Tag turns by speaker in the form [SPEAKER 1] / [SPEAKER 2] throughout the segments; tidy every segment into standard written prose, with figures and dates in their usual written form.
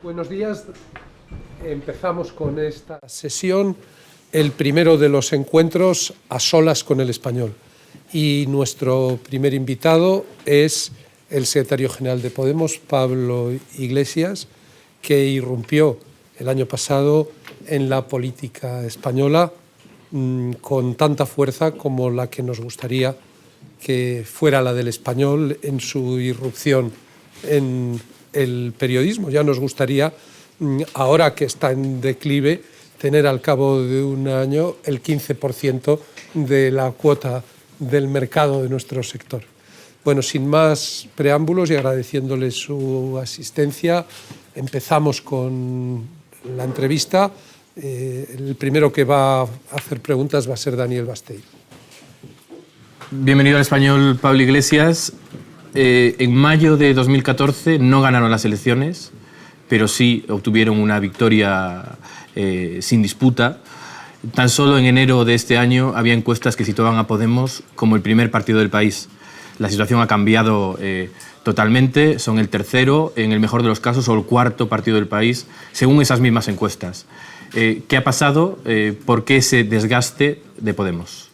[SPEAKER 1] Buenos días. Empezamos con esta sesión, el primero de los encuentros a solas con el español. Y nuestro primer invitado es el secretario general de Podemos, Pablo Iglesias, que irrumpió el año pasado en la política española con tanta fuerza como la que nos gustaría que fuera la del español en su irrupción en el periodismo. Ya nos gustaría, ahora que está en declive, tener al cabo de un año el 15% de la cuota del mercado de nuestro sector. Bueno, sin más preámbulos y agradeciéndole su asistencia, empezamos con la entrevista. El primero que va a hacer preguntas va a ser Daniel Basteiro.
[SPEAKER 2] Bienvenido al español, Pablo Iglesias. En mayo de 2014 no ganaron las elecciones, pero sí obtuvieron una victoria sin disputa. Tan solo en enero de este año había encuestas que situaban a Podemos como el primer partido del país. La situación ha cambiado totalmente, son el tercero, en el mejor de los casos, o el cuarto partido del país, según esas mismas encuestas. ¿Qué ha pasado? ¿Por qué ese desgaste de Podemos?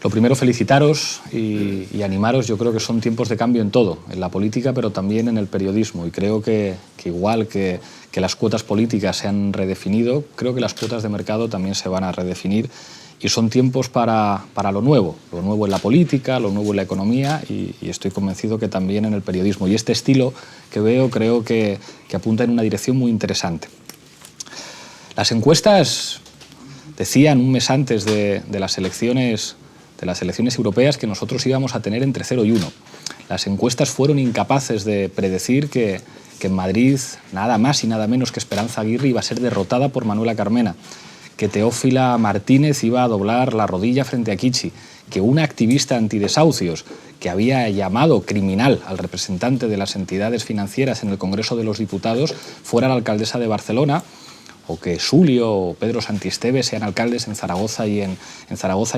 [SPEAKER 3] Lo primero, felicitaros y animaros. Yo creo que son tiempos de cambio en todo, en la política, pero también en el periodismo. Y creo que igual que las cuotas políticas se han redefinido, creo que las cuotas de mercado también se van a redefinir. Y son tiempos para lo nuevo en la política, lo nuevo en la economía y estoy convencido que también en el periodismo. Y este estilo que veo creo que apunta en una dirección muy interesante. Las encuestas decían un mes antes de las elecciones europeas que nosotros íbamos a tener entre 0 y 1. Las encuestas fueron incapaces de predecir que en Madrid nada más y nada menos que Esperanza Aguirre iba a ser derrotada por Manuela Carmena, que Teófila Martínez iba a doblar la rodilla frente a Kichi, que una activista antidesahucios que había llamado criminal al representante de las entidades financieras en el Congreso de los Diputados fuera la alcaldesa de Barcelona, o que Xulio o Pedro Santisteves sean alcaldes en Zaragoza y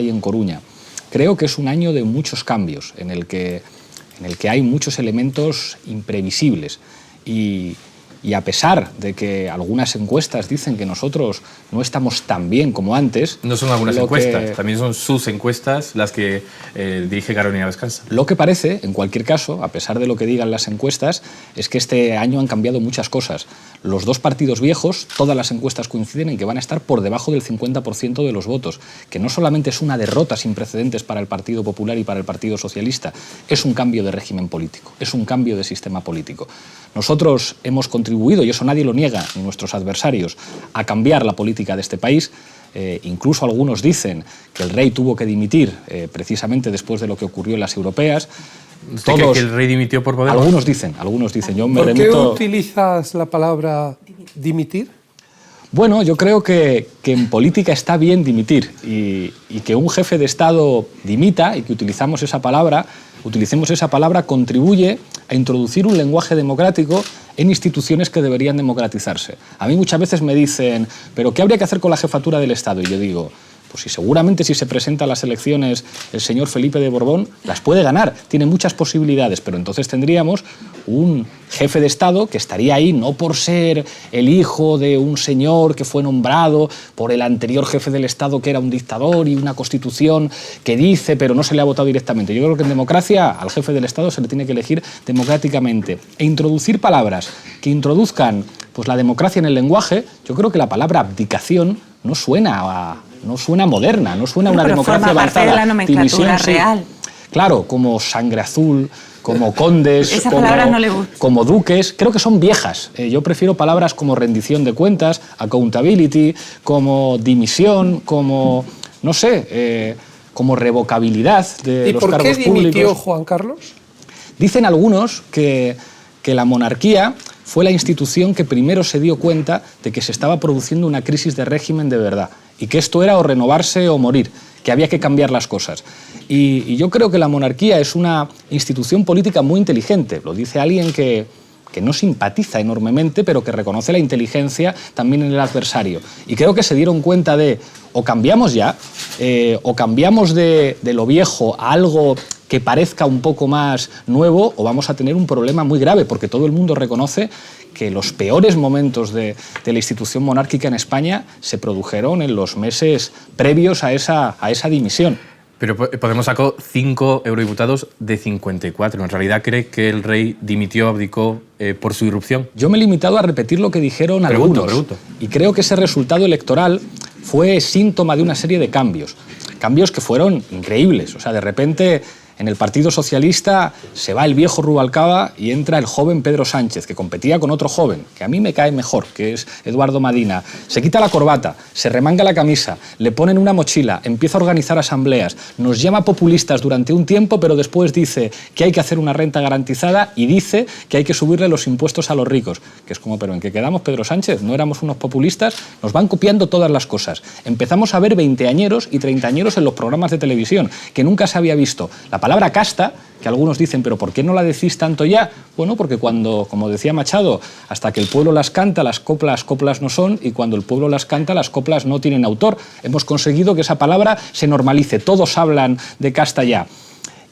[SPEAKER 3] en Coruña. Creo que es un año de muchos cambios, en el que hay muchos elementos imprevisibles y a pesar de que algunas encuestas dicen que nosotros no estamos tan bien como antes...
[SPEAKER 2] No son algunas encuestas, también son sus encuestas las que dirige Carolina Vescanza.
[SPEAKER 3] Lo que parece, en cualquier caso, a pesar de lo que digan las encuestas, es que este año han cambiado muchas cosas. Los dos partidos viejos, todas las encuestas coinciden en que van a estar por debajo del 50% de los votos, que no solamente es una derrota sin precedentes para el Partido Popular y para el Partido Socialista, es un cambio de régimen político, es un cambio de sistema político. Nosotros hemos contribuido, y eso nadie lo niega, ni nuestros adversarios, a cambiar la política de este país. Incluso algunos dicen que el rey tuvo que dimitir precisamente después de lo que ocurrió en las europeas.
[SPEAKER 2] ¿Usted cree que el rey dimitió por Podemos?
[SPEAKER 3] Algunos dicen. Yo me
[SPEAKER 1] ¿Por qué utilizas la palabra dimitir?
[SPEAKER 3] Bueno, yo creo que en política está bien dimitir y que un jefe de Estado dimita y que utilicemos esa palabra contribuye a introducir un lenguaje democrático en instituciones que deberían democratizarse. A mí muchas veces me dicen, ¿pero qué habría que hacer con la jefatura del Estado? Y yo digo, pues seguramente si se presenta a las elecciones el señor Felipe de Borbón, las puede ganar, tiene muchas posibilidades, pero entonces tendríamos un jefe de Estado que estaría ahí no por ser el hijo de un señor que fue nombrado por el anterior jefe del Estado que era un dictador y una constitución que dice, pero no se le ha votado directamente. Yo creo que en democracia al jefe del Estado se le tiene que elegir democráticamente e introducir palabras que introduzcan pues, la democracia en el lenguaje. Yo creo que la palabra abdicación no suena moderna, no suena a una democracia avanzada.
[SPEAKER 4] Forma parte de la nomenclatura real.
[SPEAKER 3] Sí. Claro, como sangre azul, como condes,
[SPEAKER 4] no le gustan. Como
[SPEAKER 3] duques, creo que son viejas. Yo prefiero palabras como rendición de cuentas, accountability, como dimisión, como, no sé, como revocabilidad de los cargos públicos.
[SPEAKER 1] ¿Y por qué dimitió Juan Carlos?
[SPEAKER 3] Dicen algunos que la monarquía fue la institución que primero se dio cuenta de que se estaba produciendo una crisis de régimen de verdad y que esto era o renovarse o morir, que había que cambiar las cosas. Y yo creo que la monarquía es una institución política muy inteligente. Lo dice alguien que no simpatiza enormemente, pero que reconoce la inteligencia también en el adversario. Y creo que se dieron cuenta de o cambiamos ya, o cambiamos de lo viejo a algo que parezca un poco más nuevo o vamos a tener un problema muy grave, porque todo el mundo reconoce que los peores momentos de la institución monárquica en España se produjeron en los meses previos a esa dimisión.
[SPEAKER 2] Pero Podemos sacó 5 eurodiputados de 54. ¿En realidad cree que el rey dimitió, abdicó por su irrupción?
[SPEAKER 3] Yo me he limitado a repetir lo que dijeron algunos.
[SPEAKER 2] Pregunto.
[SPEAKER 3] Y creo que ese resultado electoral fue síntoma de una serie de cambios. Cambios que fueron increíbles. O sea, de repente, en el Partido Socialista se va el viejo Rubalcaba y entra el joven Pedro Sánchez, que competía con otro joven, que a mí me cae mejor, que es Eduardo Madina. Se quita la corbata, se remanga la camisa, le ponen una mochila, empieza a organizar asambleas, nos llama populistas durante un tiempo, pero después dice que hay que hacer una renta garantizada y dice que hay que subirle los impuestos a los ricos. Que es como, ¿pero en qué quedamos, Pedro Sánchez? ¿No éramos unos populistas? Nos van copiando todas las cosas. Empezamos a ver veinteañeros y treintañeros en los programas de televisión, que nunca se había visto. La palabra casta, que algunos dicen, ¿pero por qué no la decís tanto ya? Bueno, porque cuando, como decía Machado, hasta que el pueblo las canta, las coplas no son, y cuando el pueblo las canta, las coplas no tienen autor. Hemos conseguido que esa palabra se normalice. Todos hablan de casta ya.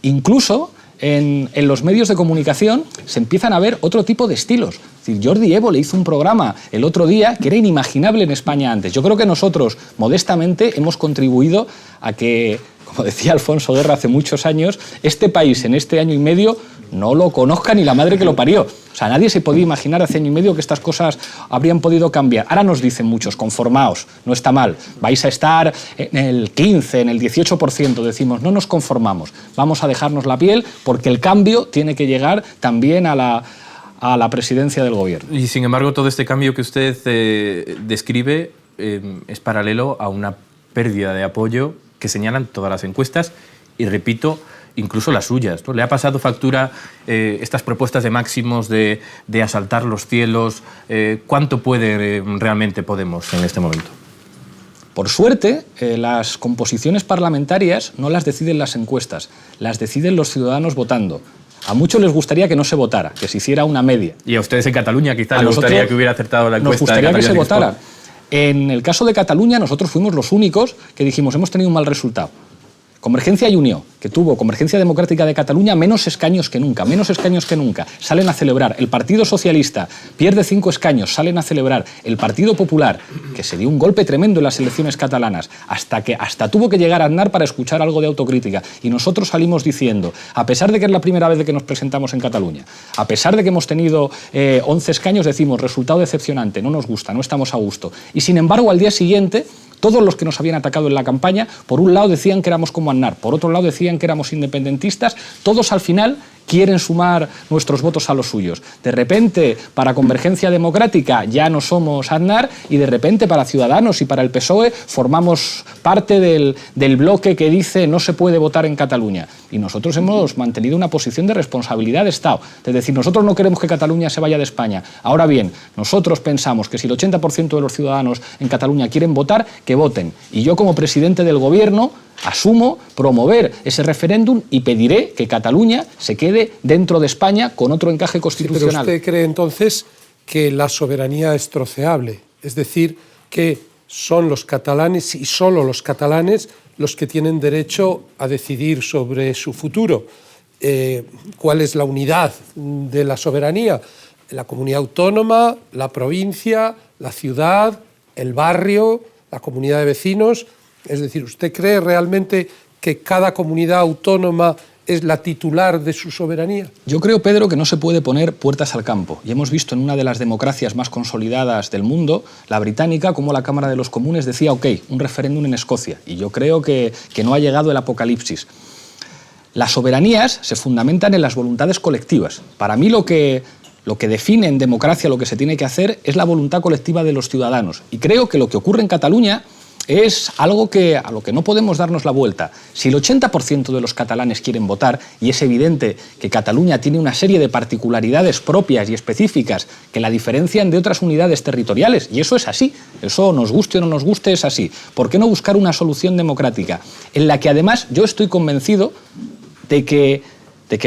[SPEAKER 3] Incluso en los medios de comunicación se empiezan a ver otro tipo de estilos. Es decir, Jordi Évole hizo un programa el otro día que era inimaginable en España antes. Yo creo que nosotros, modestamente, hemos contribuido a que, como decía Alfonso Guerra hace muchos años, este país en este año y medio no lo conozca ni la madre que lo parió. O sea, nadie se podía imaginar hace año y medio que estas cosas habrían podido cambiar. Ahora nos dicen muchos, conformaos, no está mal, vais a estar en el 15, en el 18%. Decimos, no nos conformamos, vamos a dejarnos la piel porque el cambio tiene que llegar también a la presidencia del gobierno.
[SPEAKER 2] Y sin embargo, todo este cambio que usted describe es paralelo a una pérdida de apoyo que señalan todas las encuestas y, repito, incluso las suyas, ¿no? ¿Le ha pasado factura estas propuestas de máximos de asaltar los cielos? ¿Cuánto puede realmente Podemos en este momento?
[SPEAKER 3] Por suerte, las composiciones parlamentarias no las deciden las encuestas, las deciden los ciudadanos votando. A muchos les gustaría que no se votara, que se hiciera una media.
[SPEAKER 2] Y a ustedes en Cataluña quizás les gustaría que hubiera acertado la encuesta.
[SPEAKER 3] Nos gustaría que se votara.
[SPEAKER 2] Sport.
[SPEAKER 3] En el caso de Cataluña, nosotros fuimos los únicos que dijimos hemos tenido un mal resultado. Convergencia y Unió, que tuvo Convergencia Democrática de Cataluña menos escaños que nunca, salen a celebrar. El Partido Socialista pierde 5 escaños, salen a celebrar. El Partido Popular, que se dio un golpe tremendo en las elecciones catalanas, hasta tuvo que llegar a Aznar para escuchar algo de autocrítica. Y nosotros salimos diciendo, a pesar de que es la primera vez de que nos presentamos en Cataluña, a pesar de que hemos tenido 11 escaños, decimos, resultado decepcionante, no nos gusta, no estamos a gusto. Y sin embargo, al día siguiente, todos los que nos habían atacado en la campaña, por un lado decían que éramos como Aznar, por otro lado decían que éramos independentistas, todos al final quieren sumar nuestros votos a los suyos. De repente, para Convergencia Democrática ya no somos Aznar y de repente para Ciudadanos y para el PSOE formamos parte del bloque que dice no se puede votar en Cataluña. Y nosotros hemos mantenido una posición de responsabilidad de Estado. Es decir, nosotros no queremos que Cataluña se vaya de España. Ahora bien, nosotros pensamos que si el 80% de los ciudadanos en Cataluña quieren votar, que voten. Y yo como presidente del Gobierno asumo promover ese referéndum y pediré que Cataluña se quede dentro de España con otro encaje constitucional.
[SPEAKER 1] ¿Pero usted cree entonces que la soberanía es troceable? Es decir, que son los catalanes y solo los catalanes los que tienen derecho a decidir sobre su futuro. ¿Cuál es la unidad de la soberanía? La comunidad autónoma, la provincia, la ciudad, el barrio, la comunidad de vecinos. Es decir, ¿usted cree realmente que cada comunidad autónoma es la titular de su soberanía?
[SPEAKER 3] Yo creo, Pedro, que no se puede poner puertas al campo. Y hemos visto en una de las democracias más consolidadas del mundo, la británica, como la Cámara de los Comunes decía, ok, un referéndum en Escocia. Y yo creo que no ha llegado el apocalipsis. Las soberanías se fundamentan en las voluntades colectivas. Para mí lo que define en democracia lo que se tiene que hacer es la voluntad colectiva de los ciudadanos. Y creo que lo que ocurre en Cataluña es algo a lo que no podemos darnos la vuelta. Si el 80% de los catalanes quieren votar, y es evidente que Cataluña tiene una serie de particularidades propias y específicas que la diferencian de otras unidades territoriales, y eso es así, eso nos guste o no nos guste, es así. ¿Por qué no buscar una solución democrática en la que además yo estoy convencido de que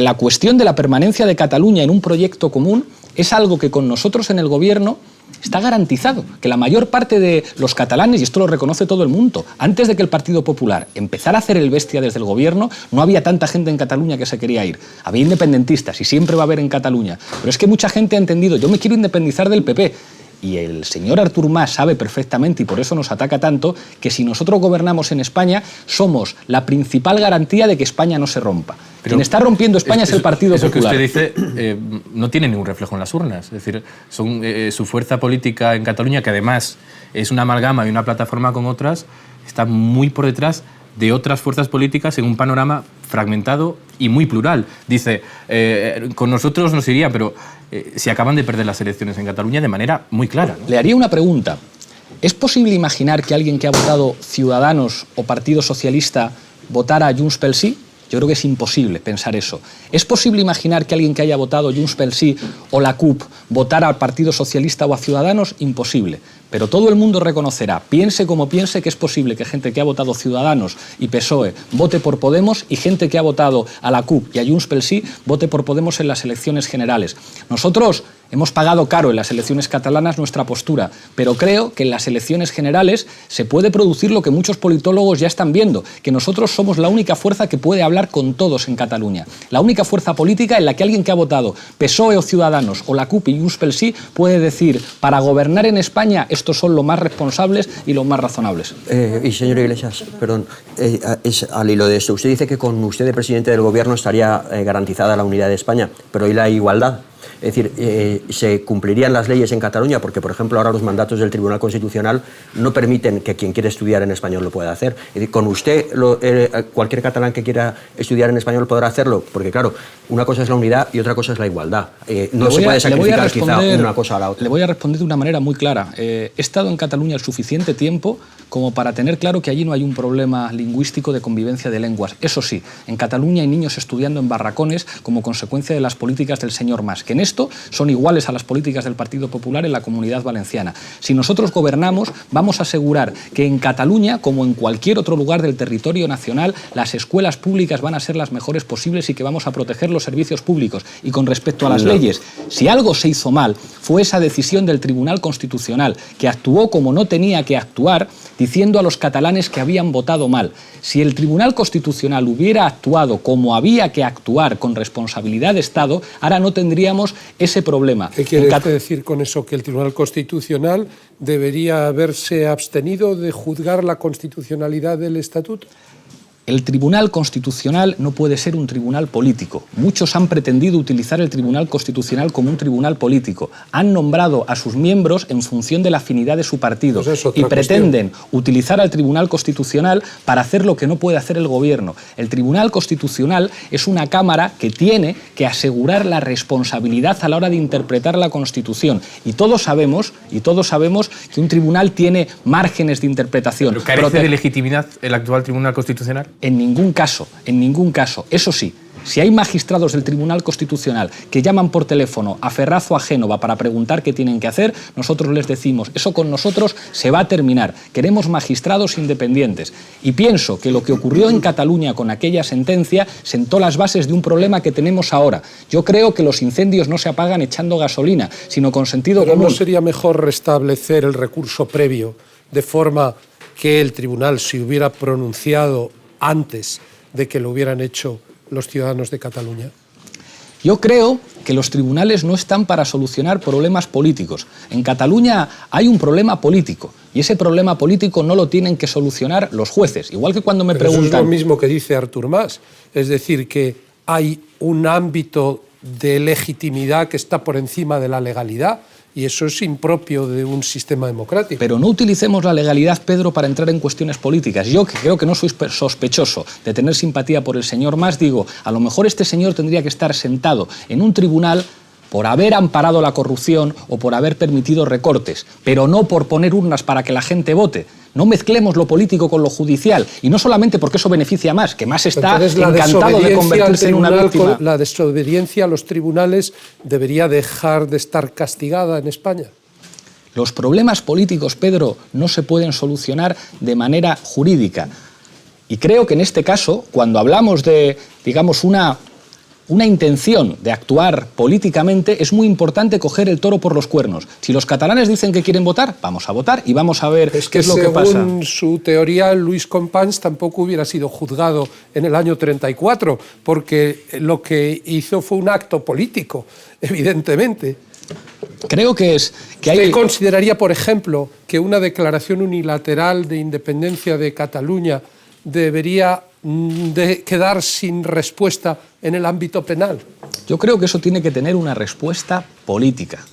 [SPEAKER 3] la cuestión de la permanencia de Cataluña en un proyecto común es algo que con nosotros en el gobierno Está garantizado que la mayor parte de los catalanes, y esto lo reconoce todo el mundo, antes de que el Partido Popular empezara a hacer el bestia desde el gobierno, no había tanta gente en Cataluña que se quería ir. Había independentistas y siempre va a haber en Cataluña. Pero es que mucha gente ha entendido, yo me quiero independizar del PP. Y el señor Artur Mas sabe perfectamente, y por eso nos ataca tanto, que si nosotros gobernamos en España, somos la principal garantía de que España no se rompa. Pero quien está rompiendo España es el Partido Popular.
[SPEAKER 2] Eso que usted dice no tiene ningún reflejo en las urnas. Es decir, su fuerza política en Cataluña, que además es una amalgama y una plataforma con otras, está muy por detrás de otras fuerzas políticas en un panorama fragmentado y muy plural. Dice, con nosotros nos iría, pero se acaban de perder las elecciones en Cataluña de manera muy clara, ¿no?
[SPEAKER 3] Le haría una pregunta. ¿Es posible imaginar que alguien que ha votado Ciudadanos o Partido Socialista votara a Junts pel Sí? Yo creo que es imposible pensar eso. ¿Es posible imaginar que alguien que haya votado Junts pel Sí o la CUP votara al Partido Socialista o a Ciudadanos? Imposible. Pero todo el mundo reconocerá, piense como piense, que es posible que gente que ha votado Ciudadanos y PSOE vote por Podemos y gente que ha votado a la CUP y a Junts pel Sí vote por Podemos en las elecciones generales. Nosotros hemos pagado caro en las elecciones catalanas nuestra postura, pero creo que en las elecciones generales se puede producir lo que muchos politólogos ya están viendo, que nosotros somos la única fuerza que puede hablar con todos en Cataluña. La única fuerza política en la que alguien que ha votado PSOE o Ciudadanos o la CUP y Junts pel Sí puede decir, para gobernar en España estos son los más responsables y los más razonables.
[SPEAKER 5] Y señor Iglesias, perdón, es al hilo de esto. Usted dice que con usted de presidente del gobierno estaría garantizada la unidad de España, pero ¿y la igualdad? Es decir, ¿se cumplirían las leyes en Cataluña? Porque, por ejemplo, ahora los mandatos del Tribunal Constitucional no permiten que quien quiere estudiar en español lo pueda hacer. Es decir, con usted, cualquier catalán que quiera estudiar en español podrá hacerlo, porque, claro, una cosa es la unidad y otra cosa es la igualdad. No se puede sacrificar quizá una cosa a la otra.
[SPEAKER 3] Le voy a responder de una manera muy clara. He estado en Cataluña el suficiente tiempo como para tener claro que allí no hay un problema lingüístico de convivencia de lenguas. Eso sí, en Cataluña hay niños estudiando en barracones como consecuencia de las políticas del señor Mas, que en esto son iguales a las políticas del Partido Popular en la Comunidad Valenciana. Si nosotros gobernamos, vamos a asegurar que en Cataluña, como en cualquier otro lugar del territorio nacional, las escuelas públicas van a ser las mejores posibles y que vamos a proteger los servicios públicos. Y con respecto a las leyes, si algo se hizo mal, fue esa decisión del Tribunal Constitucional, que actuó como no tenía que actuar, diciendo a los catalanes que habían votado mal. Si el Tribunal Constitucional hubiera actuado como había que actuar, con responsabilidad de Estado, ahora no tendríamos ese problema.
[SPEAKER 1] ¿Qué quiere usted decir con eso? ¿Que el Tribunal Constitucional debería haberse abstenido de juzgar la constitucionalidad del Estatuto?
[SPEAKER 3] El Tribunal Constitucional no puede ser un tribunal político. Muchos han pretendido utilizar el Tribunal Constitucional como un tribunal político. Han nombrado a sus miembros en función de la afinidad de su partido y pretenden utilizar al Tribunal Constitucional para hacer lo que no puede hacer el gobierno. El Tribunal Constitucional es una cámara que tiene que asegurar la responsabilidad a la hora de interpretar la Constitución. Y todos sabemos que un tribunal tiene márgenes de interpretación.
[SPEAKER 2] ¿Pero carece de legitimidad el actual Tribunal Constitucional?
[SPEAKER 3] En ningún caso, en ningún caso. Eso sí, si hay magistrados del Tribunal Constitucional que llaman por teléfono a Ferraz o a Génova para preguntar qué tienen que hacer, nosotros les decimos, eso con nosotros se va a terminar. Queremos magistrados independientes. Y pienso que lo que ocurrió en Cataluña con aquella sentencia sentó las bases de un problema que tenemos ahora. Yo creo que los incendios no se apagan echando gasolina, sino con sentido común.
[SPEAKER 1] ¿Pero no sería mejor restablecer el recurso previo de forma que el tribunal se hubiera pronunciado antes de que lo hubieran hecho los ciudadanos de Cataluña?
[SPEAKER 3] Yo creo que los tribunales no están para solucionar problemas políticos. En Cataluña hay un problema político y ese problema político no lo tienen que solucionar los jueces. Igual que cuando me preguntan...
[SPEAKER 1] Eso es lo mismo que dice Artur Mas, es decir, que hay un ámbito de legitimidad que está por encima de la legalidad. Y eso es impropio de un sistema democrático.
[SPEAKER 3] Pero no utilicemos la legalidad, Pedro, para entrar en cuestiones políticas. Yo, que creo que no soy sospechoso de tener simpatía por el señor Mas, digo, a lo mejor este señor tendría que estar sentado en un tribunal por haber amparado la corrupción o por haber permitido recortes, pero no por poner urnas para que la gente vote. No mezclemos lo político con lo judicial, y no solamente porque eso beneficia a Mas, que Mas está encantado de convertirse en una víctima.
[SPEAKER 1] ¿La desobediencia a los tribunales debería dejar de estar castigada en España?
[SPEAKER 3] Los problemas políticos, Pedro, no se pueden solucionar de manera jurídica. Y creo que en este caso, cuando hablamos de, digamos, una una intención de actuar políticamente, es muy importante coger el toro por los cuernos. Si los catalanes dicen que quieren votar, vamos a votar y vamos a ver qué es lo que pasa.
[SPEAKER 1] Según su teoría, Luis Companys tampoco hubiera sido juzgado en el año 34, porque lo que hizo fue un acto político, evidentemente.
[SPEAKER 3] Creo que es que
[SPEAKER 1] ¿Usted consideraría, por ejemplo, que una declaración unilateral de independencia de Cataluña debería de quedar sin respuesta en el ámbito penal?
[SPEAKER 3] Yo creo que eso tiene que tener una respuesta política.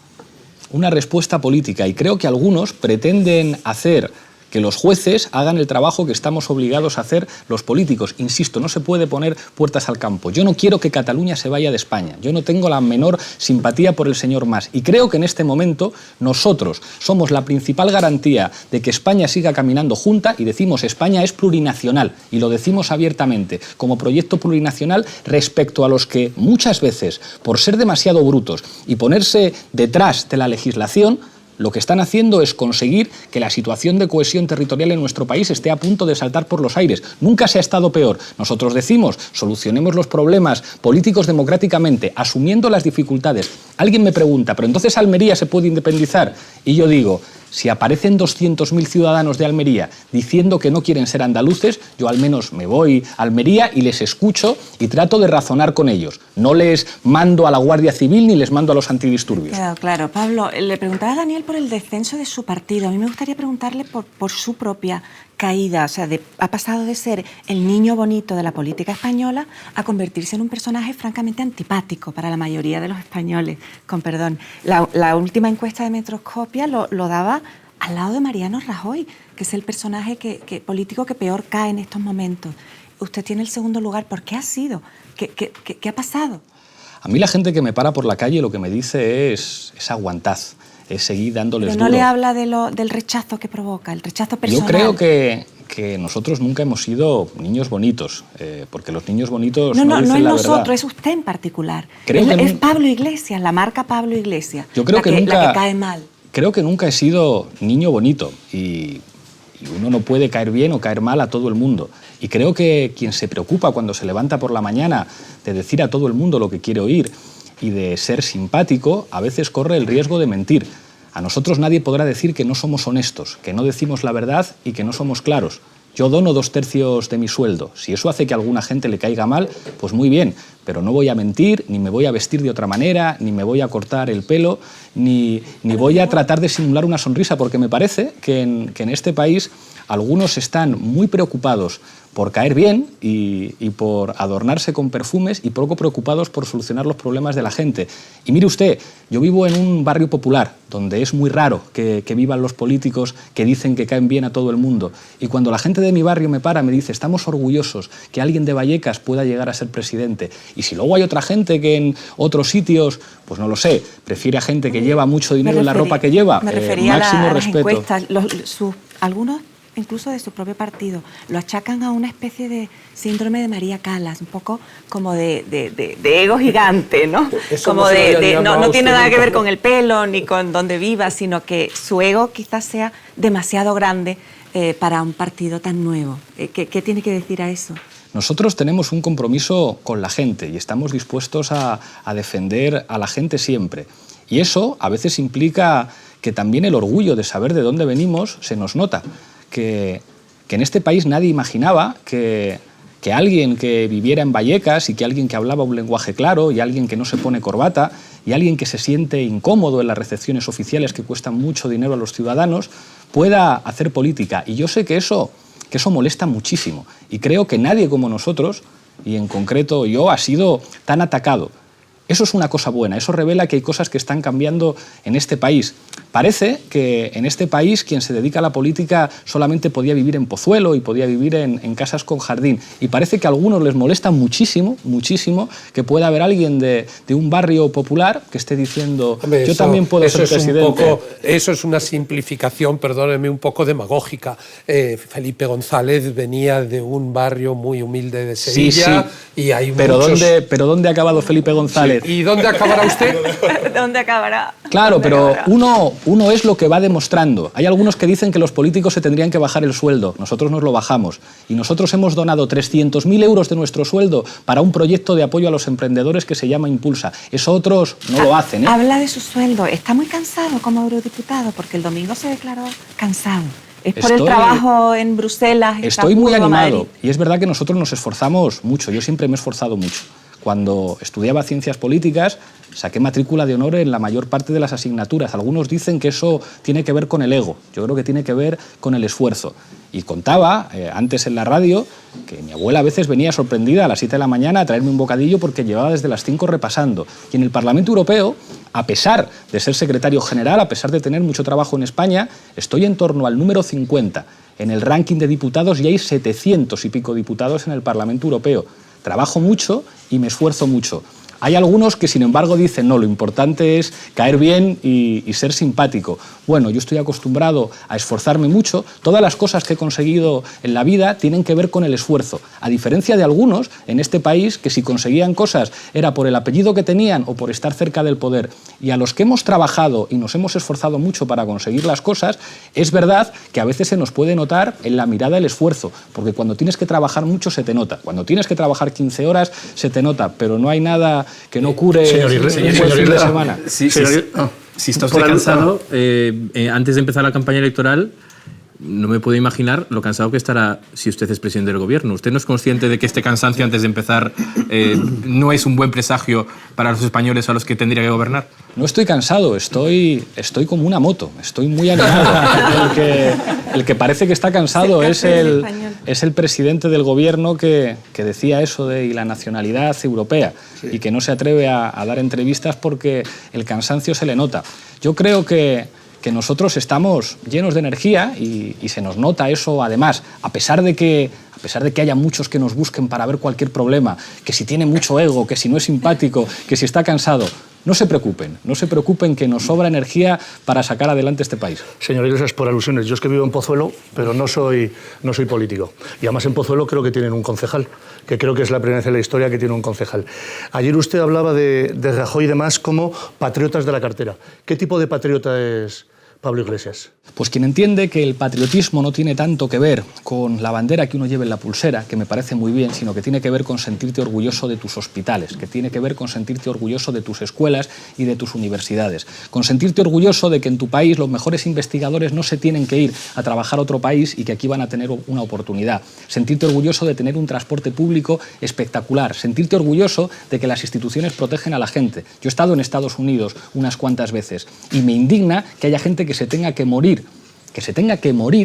[SPEAKER 3] Una respuesta política. Y creo que algunos pretenden hacer que los jueces hagan el trabajo que estamos obligados a hacer los políticos. Insisto, no se puede poner puertas al campo. Yo no quiero que Cataluña se vaya de España. Yo no tengo la menor simpatía por el señor Mas. Y creo que en este momento nosotros somos la principal garantía de que España siga caminando junta, y decimos España es plurinacional, y lo decimos abiertamente, como proyecto plurinacional respecto a los que muchas veces, por ser demasiado brutos y ponerse detrás de la legislación, lo que están haciendo es conseguir que la situación de cohesión territorial en nuestro país esté a punto de saltar por los aires. Nunca se ha estado peor. Nosotros decimos, solucionemos los problemas políticos democráticamente, asumiendo las dificultades. Alguien me pregunta, ¿pero entonces Almería se puede independizar? Y yo digo, si aparecen 200.000 ciudadanos de Almería diciendo que no quieren ser andaluces, yo al menos me voy a Almería y les escucho y trato de razonar con ellos. No les mando a la Guardia Civil ni les mando a los antidisturbios.
[SPEAKER 4] Claro. Pablo, le preguntaba a Daniel por el descenso de su partido. A mí me gustaría preguntarle por su propia caída. O sea, ha pasado de ser el niño bonito de la política española a convertirse en un personaje francamente antipático para la mayoría de los españoles, con perdón. La última encuesta de Metroscopia lo daba al lado de Mariano Rajoy, que es el personaje político que peor cae en estos momentos. Usted tiene el segundo lugar. ¿Por qué ha sido? ¿Qué ha pasado?
[SPEAKER 3] A mí la gente que me para por la calle lo que me dice es aguantad, es seguir dándoles
[SPEAKER 4] Pero no
[SPEAKER 3] duro.
[SPEAKER 4] le habla del rechazo que provoca, el rechazo personal.
[SPEAKER 3] Yo creo que nosotros nunca hemos sido niños bonitos, porque los niños bonitos no dicen la verdad. No es
[SPEAKER 4] nosotros, es usted en particular. Es Pablo Iglesias, la marca Pablo Iglesias,
[SPEAKER 3] yo creo
[SPEAKER 4] la que cae mal.
[SPEAKER 3] Creo que nunca he sido niño bonito y uno no puede caer bien o caer mal a todo el mundo. Y creo que quien se preocupa cuando se levanta por la mañana de decir a todo el mundo lo que quiere oír y de ser simpático, a veces corre el riesgo de mentir. A nosotros nadie podrá decir que no somos honestos, que no decimos la verdad y que no somos claros. Yo dono 2/3 de mi sueldo. Si eso hace que a alguna gente le caiga mal, pues muy bien, pero no voy a mentir, ni me voy a vestir de otra manera, ni me voy a cortar el pelo, ni voy a tratar de simular una sonrisa, porque me parece que en este país algunos están muy preocupados por caer bien y por adornarse con perfumes y poco preocupados por solucionar los problemas de la gente. Y mire usted, yo vivo en un barrio popular donde es muy raro que vivan los políticos que dicen que caen bien a todo el mundo. Y cuando la gente de mi barrio me para, me dice, estamos orgullosos que alguien de Vallecas pueda llegar a ser presidente. Y si luego hay otra gente que en otros sitios, pues no lo sé, prefiere a gente que lleva mucho dinero en la ropa que lleva,
[SPEAKER 4] me refería
[SPEAKER 3] máximo
[SPEAKER 4] a las
[SPEAKER 3] respeto.
[SPEAKER 4] Encuestas, algunos incluso de su propio partido, lo achacan a una especie de síndrome de María Callas, un poco como de ego gigante, ¿no? Como no tiene nada que ver con el pelo ni con dónde viva, sino que su ego quizás sea demasiado grande para un partido tan nuevo. ¿Qué tiene que decir a eso?
[SPEAKER 3] Nosotros tenemos un compromiso con la gente y estamos dispuestos a defender a la gente siempre. Y eso a veces implica que también el orgullo de saber de dónde venimos se nos nota. Que en este país nadie imaginaba que alguien que viviera en Vallecas y que alguien que hablaba un lenguaje claro y alguien que no se pone corbata y alguien que se siente incómodo en las recepciones oficiales que cuestan mucho dinero a los ciudadanos pueda hacer política. Y yo sé que eso molesta muchísimo y creo que nadie como nosotros, y en concreto yo, ha sido tan atacado. Eso es una cosa buena, eso revela que hay cosas que están cambiando en este país. Parece que en este país quien se dedica a la política solamente podía vivir en Pozuelo y podía vivir en casas con jardín. Y parece que a algunos les molesta muchísimo, muchísimo, que pueda haber alguien de un barrio popular que esté diciendo, hombre, yo también puedo ser presidente.
[SPEAKER 1] Eso es una simplificación, perdóneme, un poco demagógica. Felipe González venía de un barrio muy humilde de Sevilla.
[SPEAKER 3] Sí.
[SPEAKER 1] Y hay
[SPEAKER 3] pero
[SPEAKER 1] muchos...
[SPEAKER 3] ¿dónde ha acabado Felipe González?
[SPEAKER 1] ¿Y dónde acabará usted?
[SPEAKER 4] ¿Dónde acabará?
[SPEAKER 3] Claro,
[SPEAKER 4] ¿Dónde
[SPEAKER 3] pero
[SPEAKER 4] acabará?
[SPEAKER 3] uno es lo que va demostrando. Hay algunos que dicen que los políticos se tendrían que bajar el sueldo. Nosotros nos lo bajamos. Y nosotros hemos donado 300.000 euros de nuestro sueldo para un proyecto de apoyo a los emprendedores que se llama Impulsa. Eso otros no lo hacen, ¿eh?
[SPEAKER 4] Habla de su sueldo. Está muy cansado como eurodiputado porque el domingo se declaró cansado. ¿Es por el trabajo en Bruselas?
[SPEAKER 3] Estoy muy
[SPEAKER 4] Estrasburgo,
[SPEAKER 3] animado.
[SPEAKER 4] Madrid?
[SPEAKER 3] Y es verdad que nosotros nos esforzamos mucho. Yo siempre me he esforzado mucho. Cuando estudiaba ciencias políticas, saqué matrícula de honor en la mayor parte de las asignaturas. Algunos dicen que eso tiene que ver con el ego. Yo creo que tiene que ver con el esfuerzo. Y contaba antes en la radio que mi abuela a veces venía sorprendida a las 7 de la mañana a traerme un bocadillo porque llevaba desde las 5 repasando. Y en el Parlamento Europeo, a pesar de ser secretario general, a pesar de tener mucho trabajo en España, estoy en torno al número 50. En el ranking de diputados y hay 700 y pico diputados en el Parlamento Europeo. Trabajo mucho y me esfuerzo mucho. Hay algunos que, sin embargo, dicen, no, lo importante es caer bien y ser simpático. Bueno, yo estoy acostumbrado a esforzarme mucho. Todas las cosas que he conseguido en la vida tienen que ver con el esfuerzo. A diferencia de algunos en este país que si conseguían cosas era por el apellido que tenían o por estar cerca del poder. Y a los que hemos trabajado y nos hemos esforzado mucho para conseguir las cosas, es verdad que a veces se nos puede notar en la mirada el esfuerzo, porque cuando tienes que trabajar mucho se te nota. Cuando tienes que trabajar 15 horas se te nota, pero no hay nada que no cure un buen fin de semana.
[SPEAKER 2] Si está usted cansado, antes de empezar la campaña electoral, no me puedo imaginar lo cansado que estará si usted es presidente del gobierno. ¿Usted no es consciente de que este cansancio antes de empezar no es un buen presagio para los españoles a los que tendría que gobernar?
[SPEAKER 3] No estoy cansado, estoy como una moto, estoy muy animado. El que parece que está cansado es el presidente del gobierno que decía eso de y la nacionalidad europea, sí, y que no se atreve a dar entrevistas porque el cansancio se le nota. Yo creo que nosotros estamos llenos de energía y se nos nota eso además, a pesar de que haya muchos que nos busquen para ver cualquier problema, que si tiene mucho ego, que si no es simpático, que si está cansado. No se preocupen que nos sobra energía para sacar adelante este país.
[SPEAKER 6] Señor Iglesias, por alusiones, yo es que vivo en Pozuelo, pero no soy político. Y además en Pozuelo creo que tienen un concejal, que creo que es la primera vez en la historia que tiene un concejal. Ayer usted hablaba de Rajoy y demás como patriotas de la cartera. ¿Qué tipo de patriota es Pablo Iglesias?
[SPEAKER 3] Pues quien entiende que el patriotismo no tiene tanto que ver con la bandera que uno lleva en la pulsera, que me parece muy bien, sino que tiene que ver con sentirte orgulloso de tus hospitales, que tiene que ver con sentirte orgulloso de tus escuelas y de tus universidades, con sentirte orgulloso de que en tu país los mejores investigadores no se tienen que ir a trabajar a otro país y que aquí van a tener una oportunidad, sentirte orgulloso de tener un transporte público espectacular, sentirte orgulloso de que las instituciones protegen a la gente. Yo he estado en Estados Unidos unas cuantas veces y me indigna que haya gente que se tenga que morir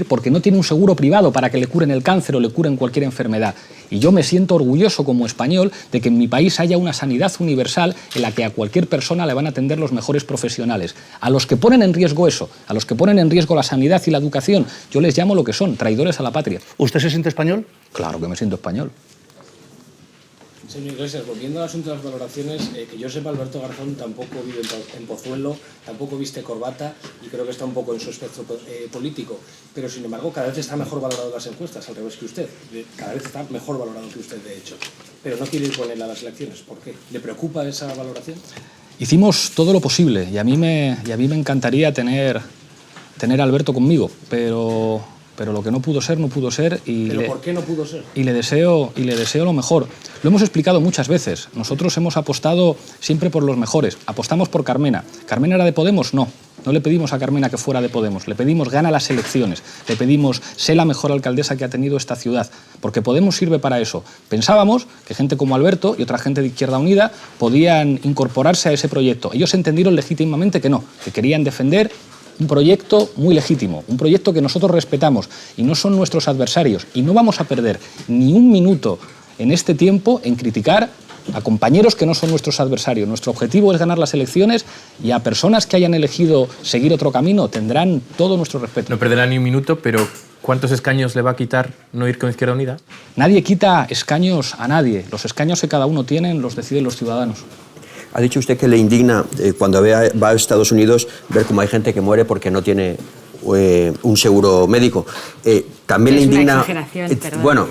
[SPEAKER 3] porque no tiene un seguro privado para que le curen el cáncer o le curen cualquier enfermedad. Y yo me siento orgulloso como español de que en mi país haya una sanidad universal en la que a cualquier persona le van a atender los mejores profesionales. A los que ponen en riesgo eso, a los que ponen en riesgo la sanidad y la educación, yo les llamo lo que son, traidores a la patria.
[SPEAKER 6] ¿Usted se siente español?
[SPEAKER 3] Claro que me siento español.
[SPEAKER 7] Señor Iglesias, volviendo al asunto de las valoraciones, que yo sepa, Alberto Garzón tampoco vive en Pozuelo, tampoco viste corbata y creo que está un poco en su espectro político. Pero, sin embargo, cada vez está mejor valorado en las encuestas, al revés que usted. Cada vez está mejor valorado que usted, de hecho. Pero no quiere ir con él a las elecciones. ¿Por qué? ¿Le preocupa esa valoración?
[SPEAKER 3] Hicimos todo lo posible y a mí me encantaría tener a Alberto conmigo, pero lo que no pudo ser.
[SPEAKER 7] ¿Pero por qué no pudo ser?
[SPEAKER 3] Y le deseo lo mejor. Lo hemos explicado muchas veces. Nosotros hemos apostado siempre por los mejores. Apostamos por Carmena. ¿Carmena era de Podemos? No. No le pedimos a Carmena que fuera de Podemos. Le pedimos gana las elecciones. Le pedimos sé la mejor alcaldesa que ha tenido esta ciudad. Porque Podemos sirve para eso. Pensábamos que gente como Alberto y otra gente de Izquierda Unida podían incorporarse a ese proyecto. Ellos entendieron legítimamente que no, que querían defender un proyecto muy legítimo, un proyecto que nosotros respetamos y no son nuestros adversarios. Y no vamos a perder ni un minuto en este tiempo en criticar a compañeros que no son nuestros adversarios. Nuestro objetivo es ganar las elecciones y a personas que hayan elegido seguir otro camino tendrán todo nuestro respeto.
[SPEAKER 2] No perderá ni un minuto, pero ¿cuántos escaños le va a quitar no ir con Izquierda Unida?
[SPEAKER 3] Nadie quita escaños a nadie. Los escaños que cada uno tiene los deciden los ciudadanos.
[SPEAKER 5] Ha dicho usted que le indigna cuando va a Estados Unidos ver cómo hay gente que muere porque no tiene un seguro médico. También le indigna...
[SPEAKER 4] Es una exageración, perdón.
[SPEAKER 5] Bueno,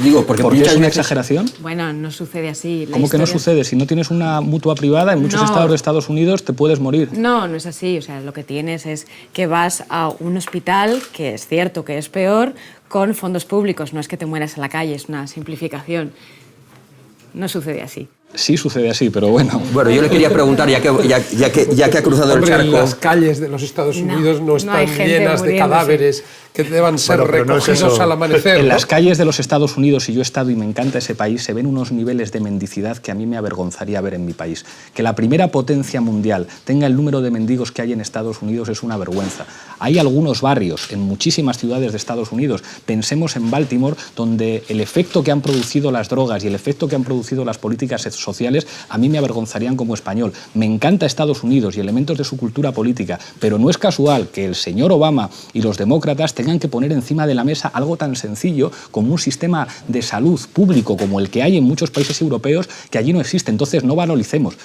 [SPEAKER 5] digo, porque
[SPEAKER 3] ¿Por qué
[SPEAKER 5] muchas
[SPEAKER 3] es una
[SPEAKER 5] veces...
[SPEAKER 3] exageración?
[SPEAKER 4] Bueno, no sucede así.
[SPEAKER 3] ¿Cómo que no sucede? Si no tienes una mutua privada, en muchos estados de Estados Unidos te puedes morir.
[SPEAKER 4] No, no es así. O sea, lo que tienes es que vas a un hospital, que es cierto que es peor, con fondos públicos. No es que te mueras en la calle, es una simplificación. No sucede así.
[SPEAKER 3] Sí sucede así, pero bueno.
[SPEAKER 5] Bueno, yo le quería preguntar, ya que ha cruzado
[SPEAKER 1] Hombre,
[SPEAKER 5] el charco...
[SPEAKER 1] las calles de los Estados Unidos no están
[SPEAKER 4] hay gente
[SPEAKER 1] llenas de
[SPEAKER 4] muriéndose.
[SPEAKER 1] cadáveres que deban ser
[SPEAKER 6] Bueno, pero no es
[SPEAKER 1] recogidos
[SPEAKER 6] eso.
[SPEAKER 1] al amanecer.
[SPEAKER 3] En
[SPEAKER 1] ¿no?
[SPEAKER 3] las calles de los Estados Unidos, y yo he estado y me encanta ese país, se ven unos niveles de mendicidad que a mí me avergonzaría ver en mi país. Que la primera potencia mundial tenga el número de mendigos que hay en Estados Unidos es una vergüenza. Hay algunos barrios en muchísimas ciudades de Estados Unidos, pensemos en Baltimore, donde el efecto que han producido las drogas y el efecto que han producido las políticas sociales a mí me avergonzarían como español. Me encanta Estados Unidos y elementos de su cultura política, pero no es casual que el señor Obama y los demócratas tengan que poner encima de la mesa algo tan sencillo como un sistema de salud público como el que hay en muchos países europeos que allí no existe. Entonces no banalicemos,